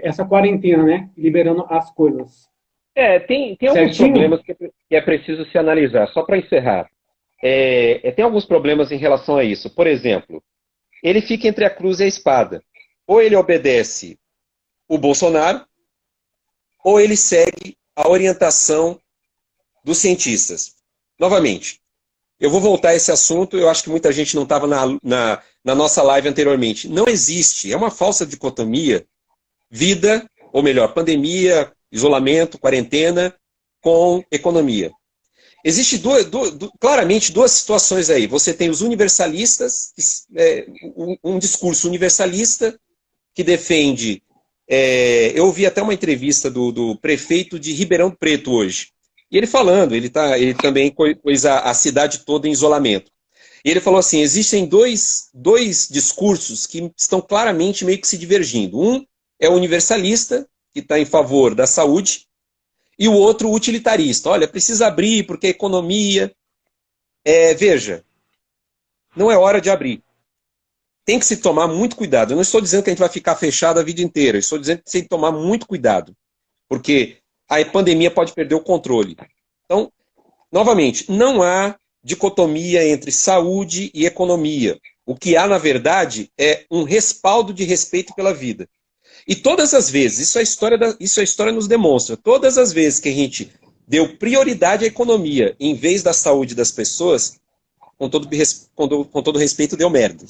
essa quarentena, né? Liberando as coisas. Tem alguns problemas que é preciso se analisar. Só para encerrar, tem alguns problemas em relação a isso. Por exemplo, ele fica entre a cruz e a espada. Ou ele obedece o Bolsonaro, ou ele segue a orientação dos cientistas. Novamente, eu vou voltar a esse assunto, eu acho que muita gente não estava na nossa live anteriormente. Não existe, é uma falsa dicotomia, vida, ou melhor, pandemia, isolamento, quarentena, com economia. Existe claramente duas situações aí. Você tem os universalistas, um discurso universalista que defende... eu ouvi até uma entrevista do prefeito de Ribeirão Preto hoje. E ele falando, ele também pôs a cidade toda em isolamento. E ele falou assim, existem dois discursos que estão claramente meio que se divergindo. Um é o universalista, que está em favor da saúde, e o outro o utilitarista. Olha, precisa abrir porque a economia... veja, não é hora de abrir. Tem que se tomar muito cuidado. Eu não estou dizendo que a gente vai ficar fechado a vida inteira, eu estou dizendo que tem que tomar muito cuidado, porque a pandemia pode perder o controle. Então, novamente, não há dicotomia entre saúde e economia. O que há, na verdade, é um respaldo de respeito pela vida. E todas as vezes, isso a história nos demonstra, todas as vezes que a gente deu prioridade à economia em vez da saúde das pessoas, com todo respeito, deu merda.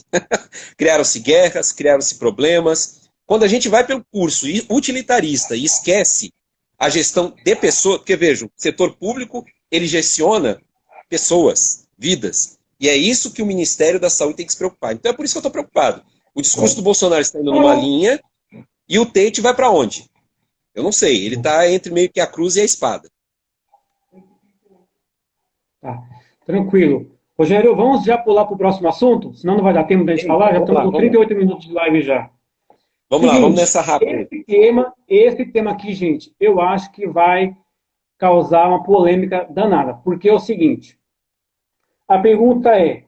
Criaram-se guerras, criaram-se problemas. Quando a gente vai pelo curso utilitarista e esquece a gestão de pessoas, porque vejam, o setor público, ele gestiona pessoas, vidas. E é isso que o Ministério da Saúde tem que se preocupar. Então é por isso que eu estou preocupado. O discurso do Bolsonaro está indo numa linha e o Teich vai para onde? Eu não sei. Ele está entre meio que a cruz e a espada. Tá, tranquilo. Rogério, vamos já pular para o próximo assunto? Senão não vai dar tempo de a gente falar. Já estamos com 38 minutos de live já. Vamos lá, vamos nessa rápida. Esse tema aqui, gente, eu acho que vai causar uma polêmica danada. Porque é o seguinte, a pergunta é,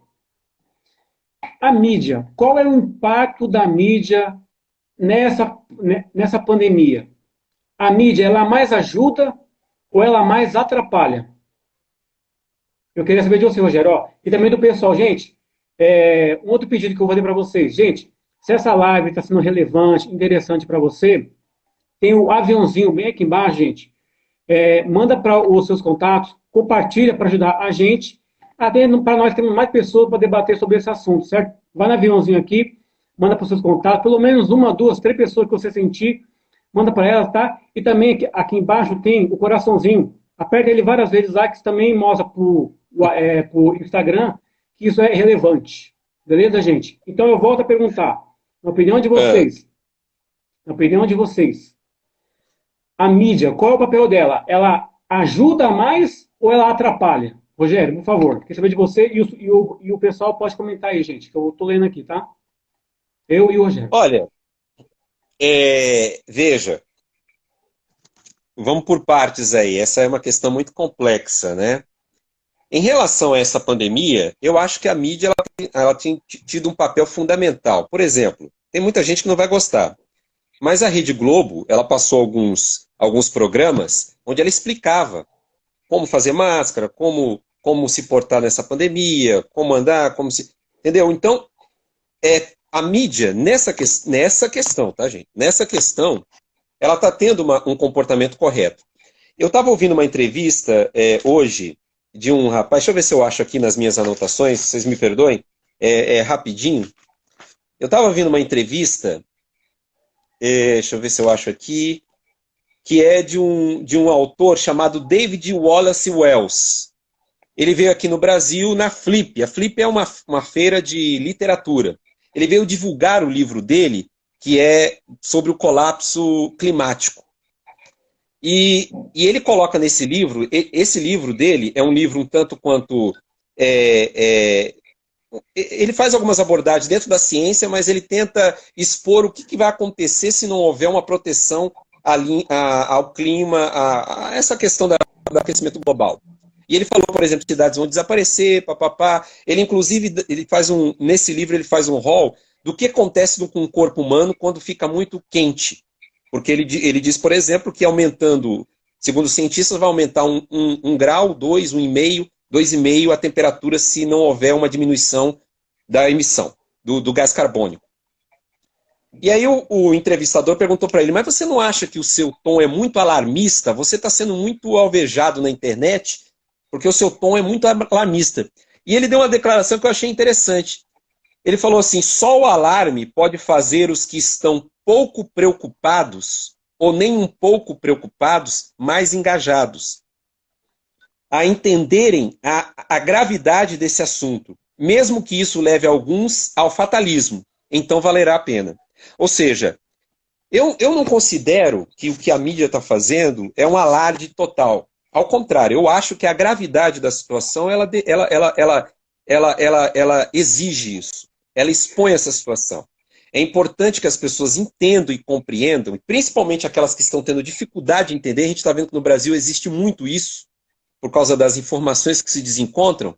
a mídia, qual é o impacto da mídia nessa pandemia? A mídia, ela mais ajuda ou ela mais atrapalha? Eu queria saber de você, Rogério. E também do pessoal, gente, um outro pedido que eu vou fazer para vocês. Gente, se essa live está sendo relevante, interessante para você, tem o aviãozinho bem aqui embaixo, gente. Manda para os seus contatos, compartilha para ajudar a gente Até para nós termos mais pessoas para debater sobre esse assunto, certo? Vai no aviãozinho aqui, manda para os seus contatos, pelo menos uma, duas, três pessoas que você sentir, manda para elas, tá? E também aqui embaixo tem o coraçãozinho. Aperta ele várias vezes lá, que isso também mostra pro Instagram que isso é relevante. Beleza, gente? Então eu volto a perguntar, na opinião de vocês, a mídia, qual é o papel dela? Ela ajuda mais ou ela atrapalha? Rogério, por favor, quer saber de você e o pessoal pode comentar aí, gente, que eu estou lendo aqui, tá? Eu e o Rogério. Olha, veja, vamos por partes aí. Essa é uma questão muito complexa, né? Em relação a essa pandemia, eu acho que a mídia ela tem tido um papel fundamental. Por exemplo, tem muita gente que não vai gostar, mas a Rede Globo, ela passou alguns programas onde ela explicava como fazer máscara, como se portar nessa pandemia, como andar, entendeu? Então, a mídia, nessa questão, tá, gente? Nessa questão, ela está tendo um comportamento correto. Eu estava ouvindo uma entrevista hoje de um rapaz, deixa eu ver se eu acho aqui nas minhas anotações, vocês me perdoem, rapidinho. Eu estava ouvindo uma entrevista, deixa eu ver se eu acho aqui, que é de um autor chamado David Wallace Wells. Ele veio aqui no Brasil na Flip. A Flip é uma feira de literatura. Ele veio divulgar o livro dele, que é sobre o colapso climático. E ele coloca nesse livro, esse livro dele é um livro um tanto quanto... ele faz algumas abordagens dentro da ciência, mas ele tenta expor o que vai acontecer se não houver uma proteção ao clima, a essa questão do aquecimento global. E ele falou, por exemplo, que cidades vão desaparecer, papapá. Ele, inclusive, nesse livro, ele faz um rol do que acontece com o corpo humano quando fica muito quente. Porque ele diz, por exemplo, que aumentando, segundo os cientistas, vai aumentar um grau, 2,5 a temperatura se não houver uma diminuição da emissão do gás carbônico. E aí o entrevistador perguntou para ele, mas você não acha que o seu tom é muito alarmista? Você está sendo muito alvejado na internet porque o seu tom é muito alarmista. E ele deu uma declaração que eu achei interessante. Ele falou assim, só o alarme pode fazer os que estão pouco preocupados, ou nem um pouco preocupados, mais engajados, a entenderem a gravidade desse assunto, mesmo que isso leve alguns ao fatalismo, então valerá a pena. Ou seja, eu não considero que o que a mídia está fazendo é um alarde total. Ao contrário, eu acho que a gravidade da situação ela exige isso. Ela expõe essa situação. É importante que as pessoas entendam e compreendam, principalmente aquelas que estão tendo dificuldade de entender. A gente está vendo que no Brasil existe muito isso, por causa das informações que se desencontram,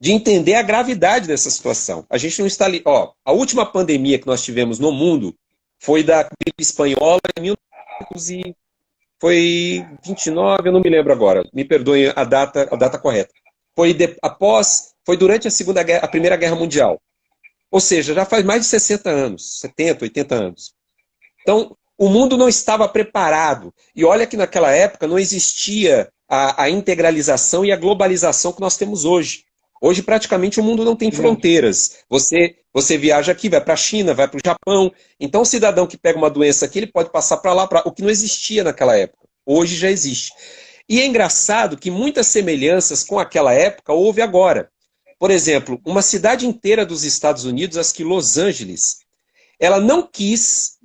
de entender a gravidade dessa situação. A gente não está ali... a última pandemia que nós tivemos no mundo foi da gripe espanhola em 1900 foi 29, eu não me lembro agora, me perdoem a data correta. Foi durante a Primeira Guerra Mundial. Ou seja, já faz mais de 60 anos, 70, 80 anos. Então, o mundo não estava preparado. E olha que naquela época não existia a integralização e a globalização que nós temos hoje. Hoje, praticamente, o mundo não tem fronteiras. Você viaja aqui, vai para a China, vai para o Japão. Então, o cidadão que pega uma doença aqui, ele pode passar para lá, o que não existia naquela época. Hoje já existe. E é engraçado que muitas semelhanças com aquela época houve agora. Por exemplo, uma cidade inteira dos Estados Unidos, acho que Los Angeles, ela não quis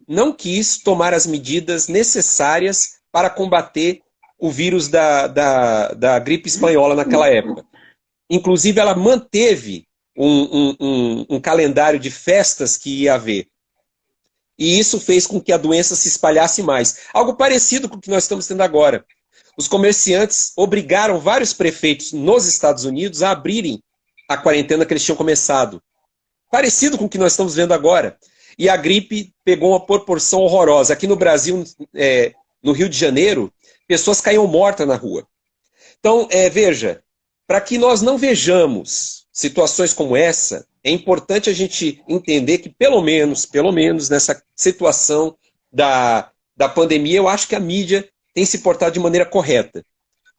tomar as medidas necessárias para combater o vírus da gripe espanhola naquela época. Inclusive, ela manteve um calendário de festas que ia haver. E isso fez com que a doença se espalhasse mais. Algo parecido com o que nós estamos tendo agora. Os comerciantes obrigaram vários prefeitos nos Estados Unidos a abrirem a quarentena que eles tinham começado. Parecido com o que nós estamos vendo agora. E a gripe pegou uma proporção horrorosa. Aqui no Brasil, no Rio de Janeiro, pessoas caíam mortas na rua. Então, veja, para que nós não vejamos situações como essa, é importante a gente entender que, pelo menos nessa situação da pandemia, eu acho que a mídia tem se portado de maneira correta.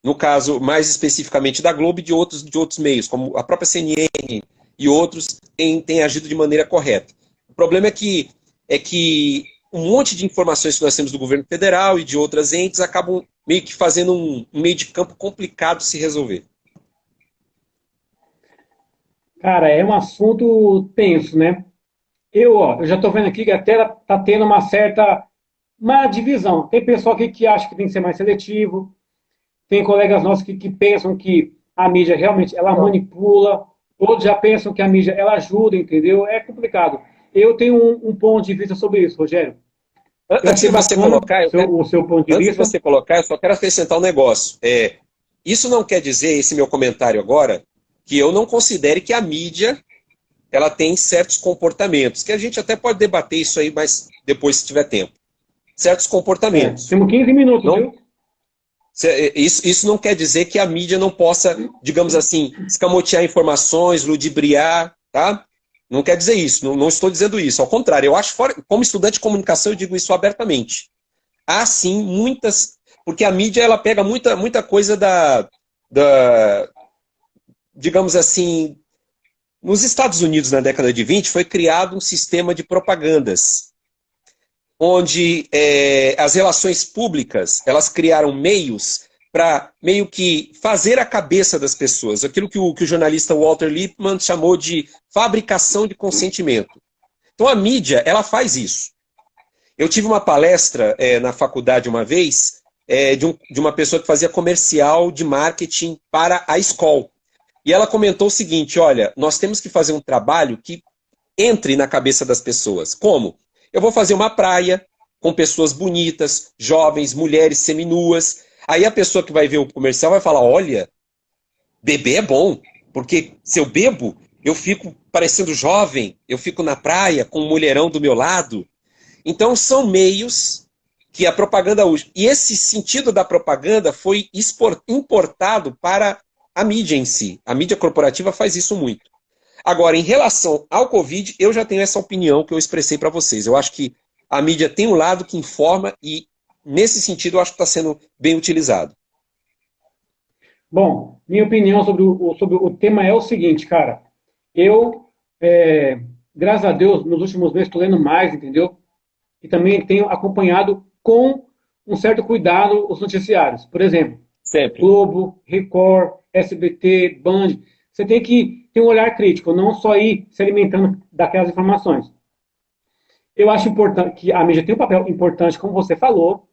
no caso, mais especificamente da Globo e de outros meios, como a própria CNN e outros, têm agido de maneira correta. O problema é que um monte de informações que nós temos do governo federal e de outras entes acabam meio que fazendo um meio de campo complicado de se resolver. Cara, é um assunto tenso, né? Eu já estou vendo aqui que até está tendo uma divisão. Tem pessoal aqui que acha que tem que ser mais seletivo, tem colegas nossos que pensam que a mídia realmente ela manipula, outros já pensam que a mídia ela ajuda, entendeu? É complicado. Eu tenho um ponto de vista sobre isso, Rogério. Antes de você colocar, o seu ponto de antes vista. de você colocar, eu só quero acrescentar um negócio. Isso não quer dizer, esse meu comentário agora, que eu não considere que a mídia ela tem certos comportamentos, que a gente até pode debater isso aí, mas depois, se tiver tempo. Certos comportamentos. Temos 15 minutos, não, viu? Isso não quer dizer que a mídia não possa, digamos assim, escamotear informações, ludibriar, tá? Não quer dizer isso, não estou dizendo isso. Ao contrário, eu acho, como estudante de comunicação, eu digo isso abertamente. Há sim muitas, porque a mídia ela pega muita coisa digamos assim, nos Estados Unidos na década de 20 foi criado um sistema de propagandas, onde as relações públicas elas criaram meios para meio que fazer a cabeça das pessoas, aquilo que o jornalista Walter Lippmann chamou de fabricação de consentimento. Então a mídia, ela faz isso. Eu tive uma palestra na faculdade uma vez, de uma pessoa que fazia comercial de marketing para a escola. E ela comentou o seguinte, olha, nós temos que fazer um trabalho que entre na cabeça das pessoas. Como? Eu vou fazer uma praia com pessoas bonitas, jovens, mulheres seminuas. Aí a pessoa que vai ver o comercial vai falar, olha, beber é bom, porque se eu bebo, eu fico parecendo jovem, eu fico na praia com um mulherão do meu lado. Então são meios que a propaganda usa. E esse sentido da propaganda foi importado para a mídia em si. A mídia corporativa faz isso muito. Agora, em relação ao Covid, eu já tenho essa opinião que eu expressei para vocês. Eu acho que a mídia tem um lado que informa e, nesse sentido, eu acho que está sendo bem utilizado. Bom, minha opinião sobre o tema é o seguinte, cara. Eu, graças a Deus, nos últimos meses estou lendo mais, entendeu? E também tenho acompanhado com um certo cuidado os noticiários. Por exemplo, sempre. Globo, Record, SBT, Band. Você tem que ter um olhar crítico, não só ir se alimentando daquelas informações. Eu acho importante que a mídia tem um papel importante, como você falou,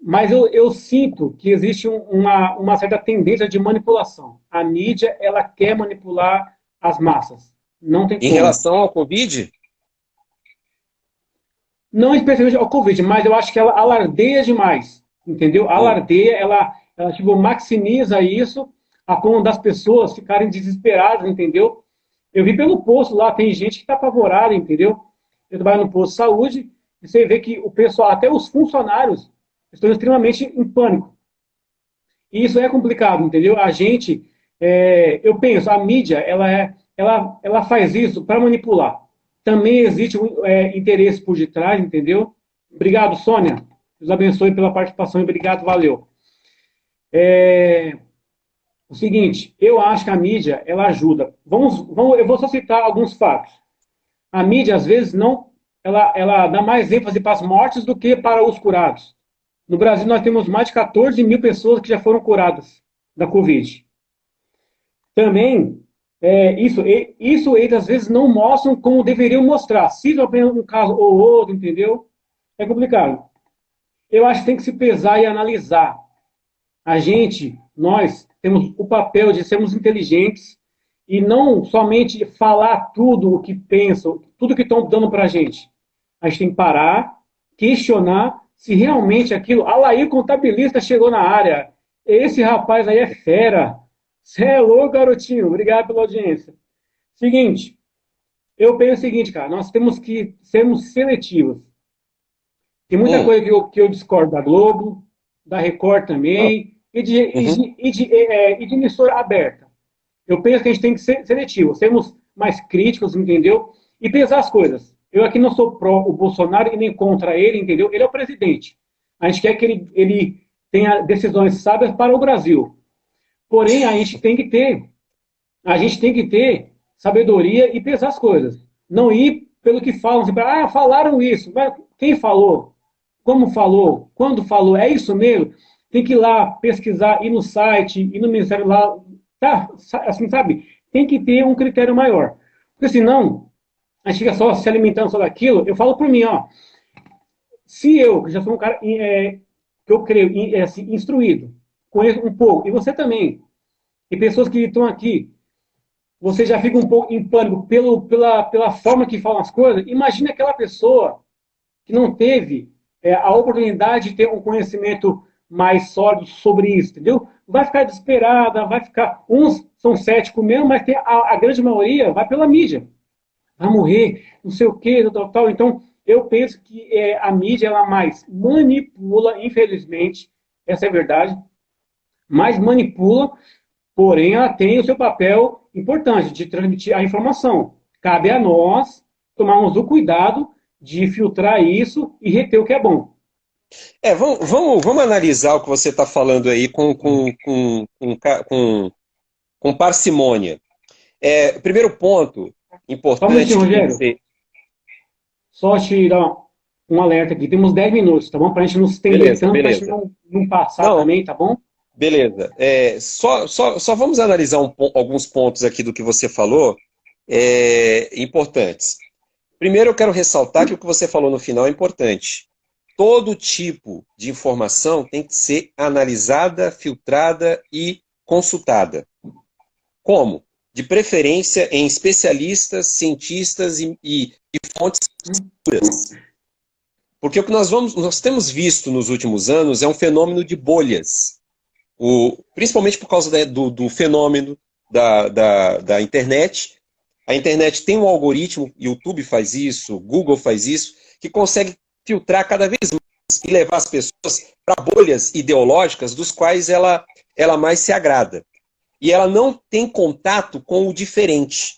mas eu sinto que existe uma certa tendência de manipulação. A mídia, ela quer manipular as massas. Não tem como. Em relação ao Covid? Não especialmente ao Covid, mas eu acho que ela alardeia demais, entendeu? Alardeia, ela tipo, maximiza isso a ponto das pessoas ficarem desesperadas, entendeu? Eu vi pelo posto lá, tem gente que está apavorada, entendeu? Eu trabalho no posto de saúde e você vê que o pessoal, até os funcionários, estão extremamente em pânico. E isso é complicado, entendeu? A gente, eu penso, a mídia, ela faz isso para manipular. Também existe interesse por detrás, entendeu? Obrigado, Sônia. Deus abençoe pela participação e obrigado, valeu. O seguinte, eu acho que a mídia, ela ajuda. Eu vou só citar alguns fatos. A mídia, às vezes, ela dá mais ênfase para as mortes do que para os curados. No Brasil, nós temos mais de 14 mil pessoas que já foram curadas da Covid. Também, isso eles, às vezes, não mostram como deveriam mostrar. Citam apenas um caso ou outro, entendeu? É complicado. Eu acho que tem que se pesar e analisar. Nós temos o papel de sermos inteligentes e não somente falar tudo o que pensam, tudo que estão dando para a gente. A gente tem que parar, questionar se realmente aquilo... Alair, contabilista, chegou na área. Esse rapaz aí é fera. Você é louco, garotinho. Obrigado pela audiência. Seguinte, eu penso o seguinte, cara, nós temos que sermos seletivos. Tem muita coisa que eu discordo da Globo, da Record também, e de emissora aberta. Eu penso que a gente tem que ser seletivo, sermos mais críticos, entendeu? E pesar as coisas. Eu aqui não sou pró o Bolsonaro e nem contra ele, entendeu? Ele é o presidente. A gente quer que ele tenha decisões sábias para o Brasil. Porém, a gente tem que ter sabedoria e pesar as coisas. Não ir pelo que falam, assim, falaram isso, mas quem falou? Como falou? Quando falou? É isso mesmo? Tem que ir lá pesquisar, ir no site, ir no Ministério lá, tá? Assim, sabe? Tem que ter um critério maior. Porque senão, a gente fica só se alimentando só daquilo. Eu falo por mim, ó. Se eu, que já sou um cara que eu creio assim, instruído, conheço um pouco, e você também, e pessoas que estão aqui, você já fica um pouco em pânico pela forma que falam as coisas, imagine aquela pessoa que não teve a oportunidade de ter um conhecimento mais sólido sobre isso, entendeu? Vai ficar desesperada, vai ficar... Uns são céticos mesmo, mas a grande maioria vai pela mídia. Vai morrer, não sei o quê, tal. Então, eu penso que a mídia, ela mais manipula, infelizmente, essa é a verdade, mais manipula, porém ela tem o seu papel importante de transmitir a informação. Cabe a nós tomarmos o cuidado de filtrar isso e reter o que é bom. Vamos analisar o que você está falando aí com parcimônia. Primeiro ponto importante. Rogério. Só te dar um alerta aqui. Temos 10 minutos, tá bom? Para a gente não se estender tanto, para a gente não passar também, tá bom? Beleza. Só vamos analisar alguns pontos aqui do que você falou, importantes. Primeiro, eu quero ressaltar que o que você falou no final é importante. Todo tipo de informação tem que ser analisada, filtrada e consultada. Como? De preferência em especialistas, cientistas e fontes seguras. Porque o que nós temos visto nos últimos anos é um fenômeno de bolhas. Principalmente por causa do fenômeno da internet. A internet tem um algoritmo, YouTube faz isso, Google faz isso, que consegue filtrar cada vez mais e levar as pessoas para bolhas ideológicas dos quais ela mais se agrada. E ela não tem contato com o diferente.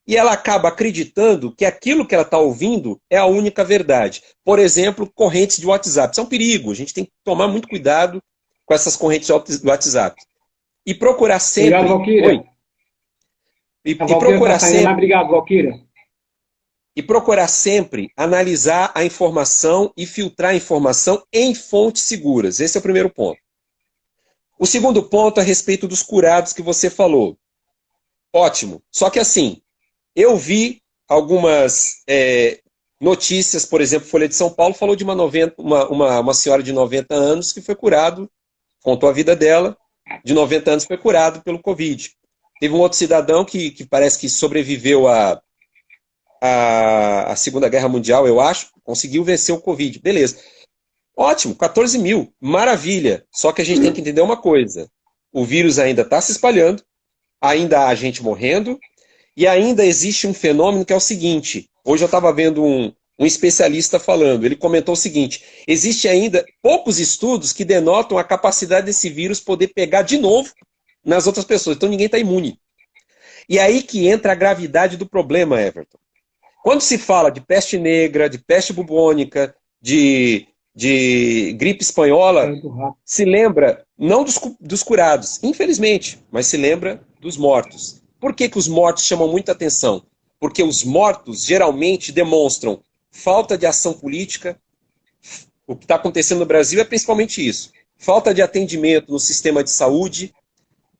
E ela acaba acreditando que aquilo que ela está ouvindo é a única verdade. Por exemplo, correntes de WhatsApp. Isso é um perigo. A gente tem que tomar muito cuidado com essas correntes do WhatsApp. E procurar sempre... Obrigado, Valquíria. E procurar sempre... Obrigado, Valquíria. E procurar sempre analisar a informação e filtrar a informação em fontes seguras. Esse é o primeiro ponto. O segundo ponto é a respeito dos curados que você falou. Ótimo. Só que assim, eu vi algumas notícias, por exemplo, Folha de São Paulo falou de uma senhora de 90 anos que foi curado, contou a vida dela, de 90 anos foi curado pelo Covid. Teve um outro cidadão que parece que sobreviveu à Segunda Guerra Mundial, eu acho, conseguiu vencer o Covid. Beleza. Ótimo, 14 mil, maravilha. Só que a gente tem que entender uma coisa. O vírus ainda está se espalhando, ainda há gente morrendo, e ainda existe um fenômeno que é o seguinte. Hoje eu estava vendo um especialista falando, ele comentou o seguinte, existe ainda poucos estudos que denotam a capacidade desse vírus poder pegar de novo nas outras pessoas. Então ninguém está imune. E aí que entra a gravidade do problema, Everton. Quando se fala de peste negra, de peste bubônica, de gripe espanhola, se lembra não dos curados, infelizmente, mas se lembra dos mortos. Por que os mortos chamam muita atenção? Porque os mortos geralmente demonstram falta de ação política. O que está acontecendo no Brasil é principalmente isso. Falta de atendimento no sistema de saúde,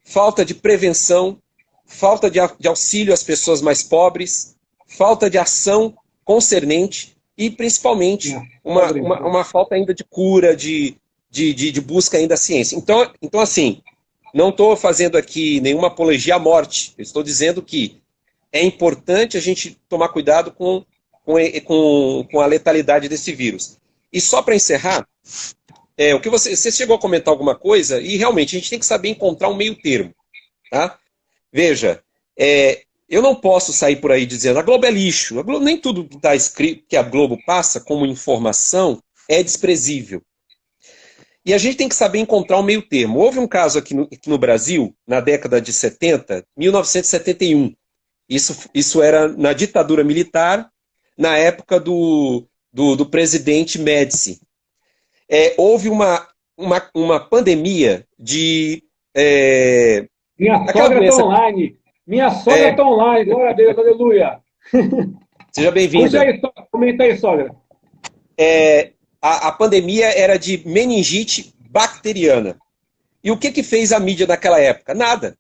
falta de prevenção, falta de auxílio às pessoas mais pobres, falta de ação concernente e, principalmente, uma falta ainda de cura, de busca ainda da ciência. Então, assim, não estou fazendo aqui nenhuma apologia à morte. Eu estou dizendo que é importante a gente tomar cuidado com a letalidade desse vírus. E só para encerrar, o que você chegou a comentar alguma coisa, e realmente a gente tem que saber encontrar um meio termo. Tá? Veja, eu não posso sair por aí dizendo a Globo é lixo. Nem tudo que está escrito, que a Globo passa como informação, é desprezível. E a gente tem que saber encontrar um meio termo. Houve um caso aqui no Brasil, na década de 70, 1971. Isso era na ditadura militar, na época do presidente Médici. Houve uma uma pandemia de... Minha sogra está online. Minha sogra está online. Glória a Deus, aleluia. Seja bem-vinda. Comenta aí, sogra. A pandemia era de meningite bacteriana. E o que fez a mídia naquela época? Nada.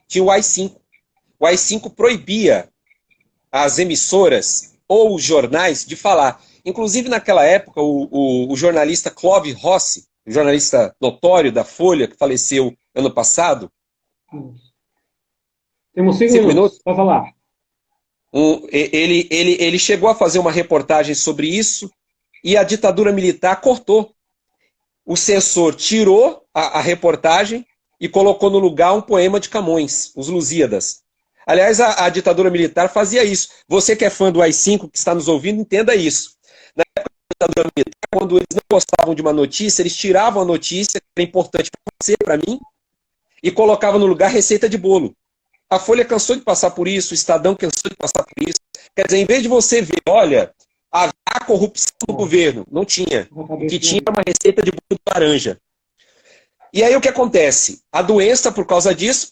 Tinha o AI-5. O AI-5 proibia as emissoras ou os jornais de falar. Inclusive, naquela época, o jornalista Clove Rossi, um jornalista notório da Folha, que faleceu ano passado. Temos 5 minutos para falar. Ele chegou a fazer uma reportagem sobre isso e a ditadura militar cortou. O censor tirou a reportagem e colocou no lugar um poema de Camões, Os Lusíadas. Aliás, a ditadura militar fazia isso. Você que é fã do AI-5, que está nos ouvindo, entenda isso. Na época da ditadura militar, quando eles não gostavam de uma notícia, eles tiravam a notícia, que era importante para você, para mim, e colocavam no lugar receita de bolo. A Folha cansou de passar por isso, o Estadão cansou de passar por isso. Quer dizer, em vez de você ver, olha, a corrupção do governo, não tinha. O que tinha era uma receita de bolo de laranja. E aí o que acontece? A doença, por causa disso,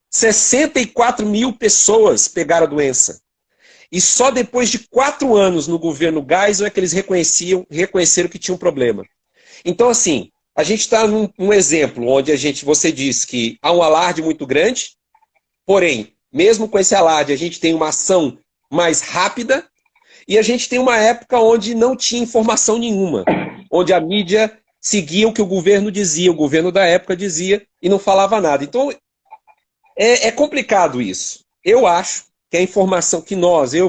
64 mil pessoas pegaram a doença. E só depois de 4 anos no governo Geisel é que eles reconheceram que tinha um problema. Então, assim, a gente está num exemplo onde você diz que há um alarde muito grande, porém, mesmo com esse alarde, a gente tem uma ação mais rápida, e a gente tem uma época onde não tinha informação nenhuma, onde a mídia seguia o que o governo dizia, o governo da época dizia, e não falava nada. Então, é complicado isso. Eu acho que a informação que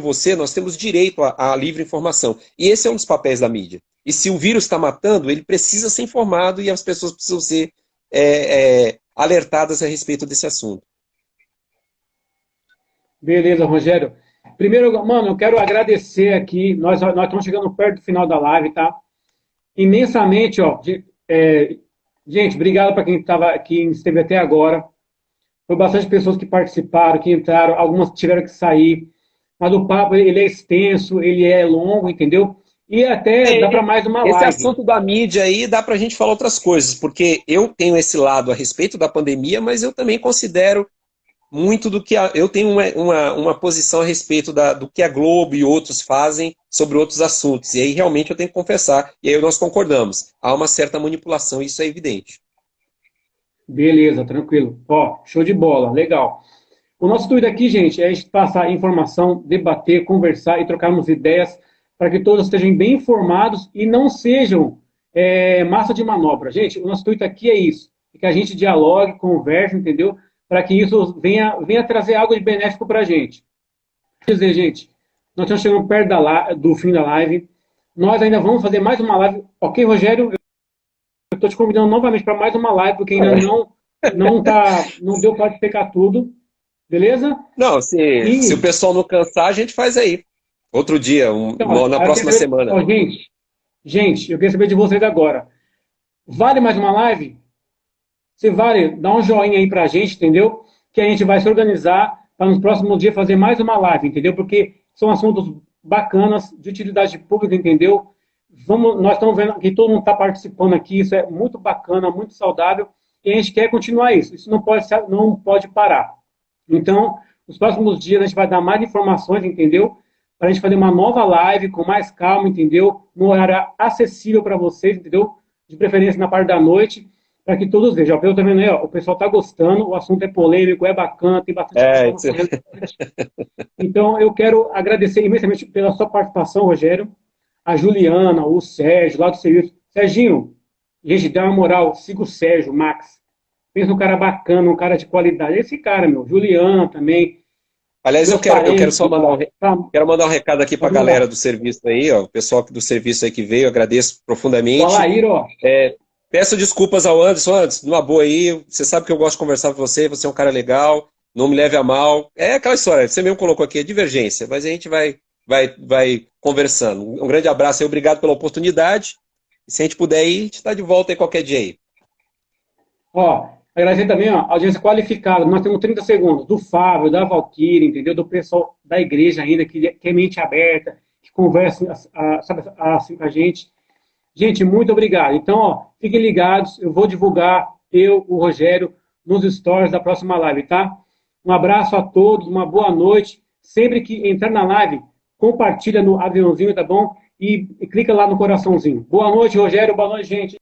você, nós temos direito à livre informação. E esse é um dos papéis da mídia. E se o vírus está matando, ele precisa ser informado e as pessoas precisam ser alertadas a respeito desse assunto. Beleza, Rogério. Primeiro, mano, eu quero agradecer aqui. Nós estamos chegando perto do final da live, tá? Imensamente, ó. Gente, obrigado para quem esteve até agora. Foi bastante pessoas que participaram, que entraram, algumas tiveram que sair. Mas o papo, ele é extenso, ele é longo, entendeu? E até dá para mais uma live. Esse assunto da mídia aí dá para a gente falar outras coisas, porque eu tenho esse lado a respeito da pandemia, mas eu também considero muito do que... eu tenho uma posição a respeito do que a Globo e outros fazem sobre outros assuntos. E aí realmente eu tenho que confessar, e aí nós concordamos. Há uma certa manipulação, isso é evidente. Beleza, tranquilo. Ó, show de bola, legal. O nosso intuito aqui, gente, é a gente passar informação, debater, conversar e trocarmos ideias para que todos estejam bem informados e não sejam massa de manobra. Gente, o nosso intuito aqui é isso, que a gente dialogue, converse, entendeu? Para que isso venha trazer algo de benéfico para a gente. Quer dizer, gente, nós estamos chegando perto do fim da live. Nós ainda vamos fazer mais uma live. Ok, Rogério? Eu estou te convidando novamente para mais uma live, porque ainda não deu para explicar tudo. Beleza? Não, se o pessoal não cansar, a gente faz aí. Outro dia, na próxima semana. Ó, gente, eu queria saber de vocês agora. Vale mais uma live? Se vale, dá um joinha aí pra gente, entendeu? Que a gente vai se organizar para nos próximos dias fazer mais uma live, entendeu? Porque são assuntos bacanas, de utilidade pública, entendeu? Nós estamos vendo que todo mundo está participando aqui, isso é muito bacana, muito saudável, e a gente quer continuar isso. Isso não pode parar. Então, nos próximos dias a gente vai dar mais informações, entendeu? Para a gente fazer uma nova live com mais calma, entendeu? No horário acessível para vocês, entendeu? De preferência na parte da noite, para que todos vejam. Eu também, né, o pessoal está gostando, o assunto é polêmico, é bacana, tem bastante informação. Então, eu quero agradecer imensamente pela sua participação, Rogério, a Juliana, o Sérgio, lá do serviço. Serginho, gente, dá uma moral, siga o Sérgio, Max. Pensa um cara bacana, um cara de qualidade. Esse cara, meu, Juliana também. Aliás, eu quero só mandar um recado aqui para a galera do serviço aí, ó, o pessoal do serviço aí que veio, agradeço profundamente. Fala aí, ó. Peço desculpas ao Anderson. Anderson, numa boa aí, você sabe que eu gosto de conversar com você é um cara legal, não me leve a mal. É aquela história, você mesmo colocou aqui, é divergência, mas a gente vai conversando. Um grande abraço e obrigado pela oportunidade. E se a gente puder ir, a gente está de volta aí qualquer dia aí. Ó, agradecer também, ó, a audiência qualificada. Nós temos 30 segundos do Fábio, da Valquíria, entendeu? Do pessoal da igreja ainda, que é mente aberta, que conversa sabe, assim com a gente. Gente, muito obrigado. Então, ó, fiquem ligados, eu vou divulgar, o Rogério, nos stories da próxima live, tá? Um abraço a todos, uma boa noite. Sempre que entrar na live, compartilha no aviãozinho, tá bom? E clica lá no coraçãozinho. Boa noite, Rogério. Boa noite, gente.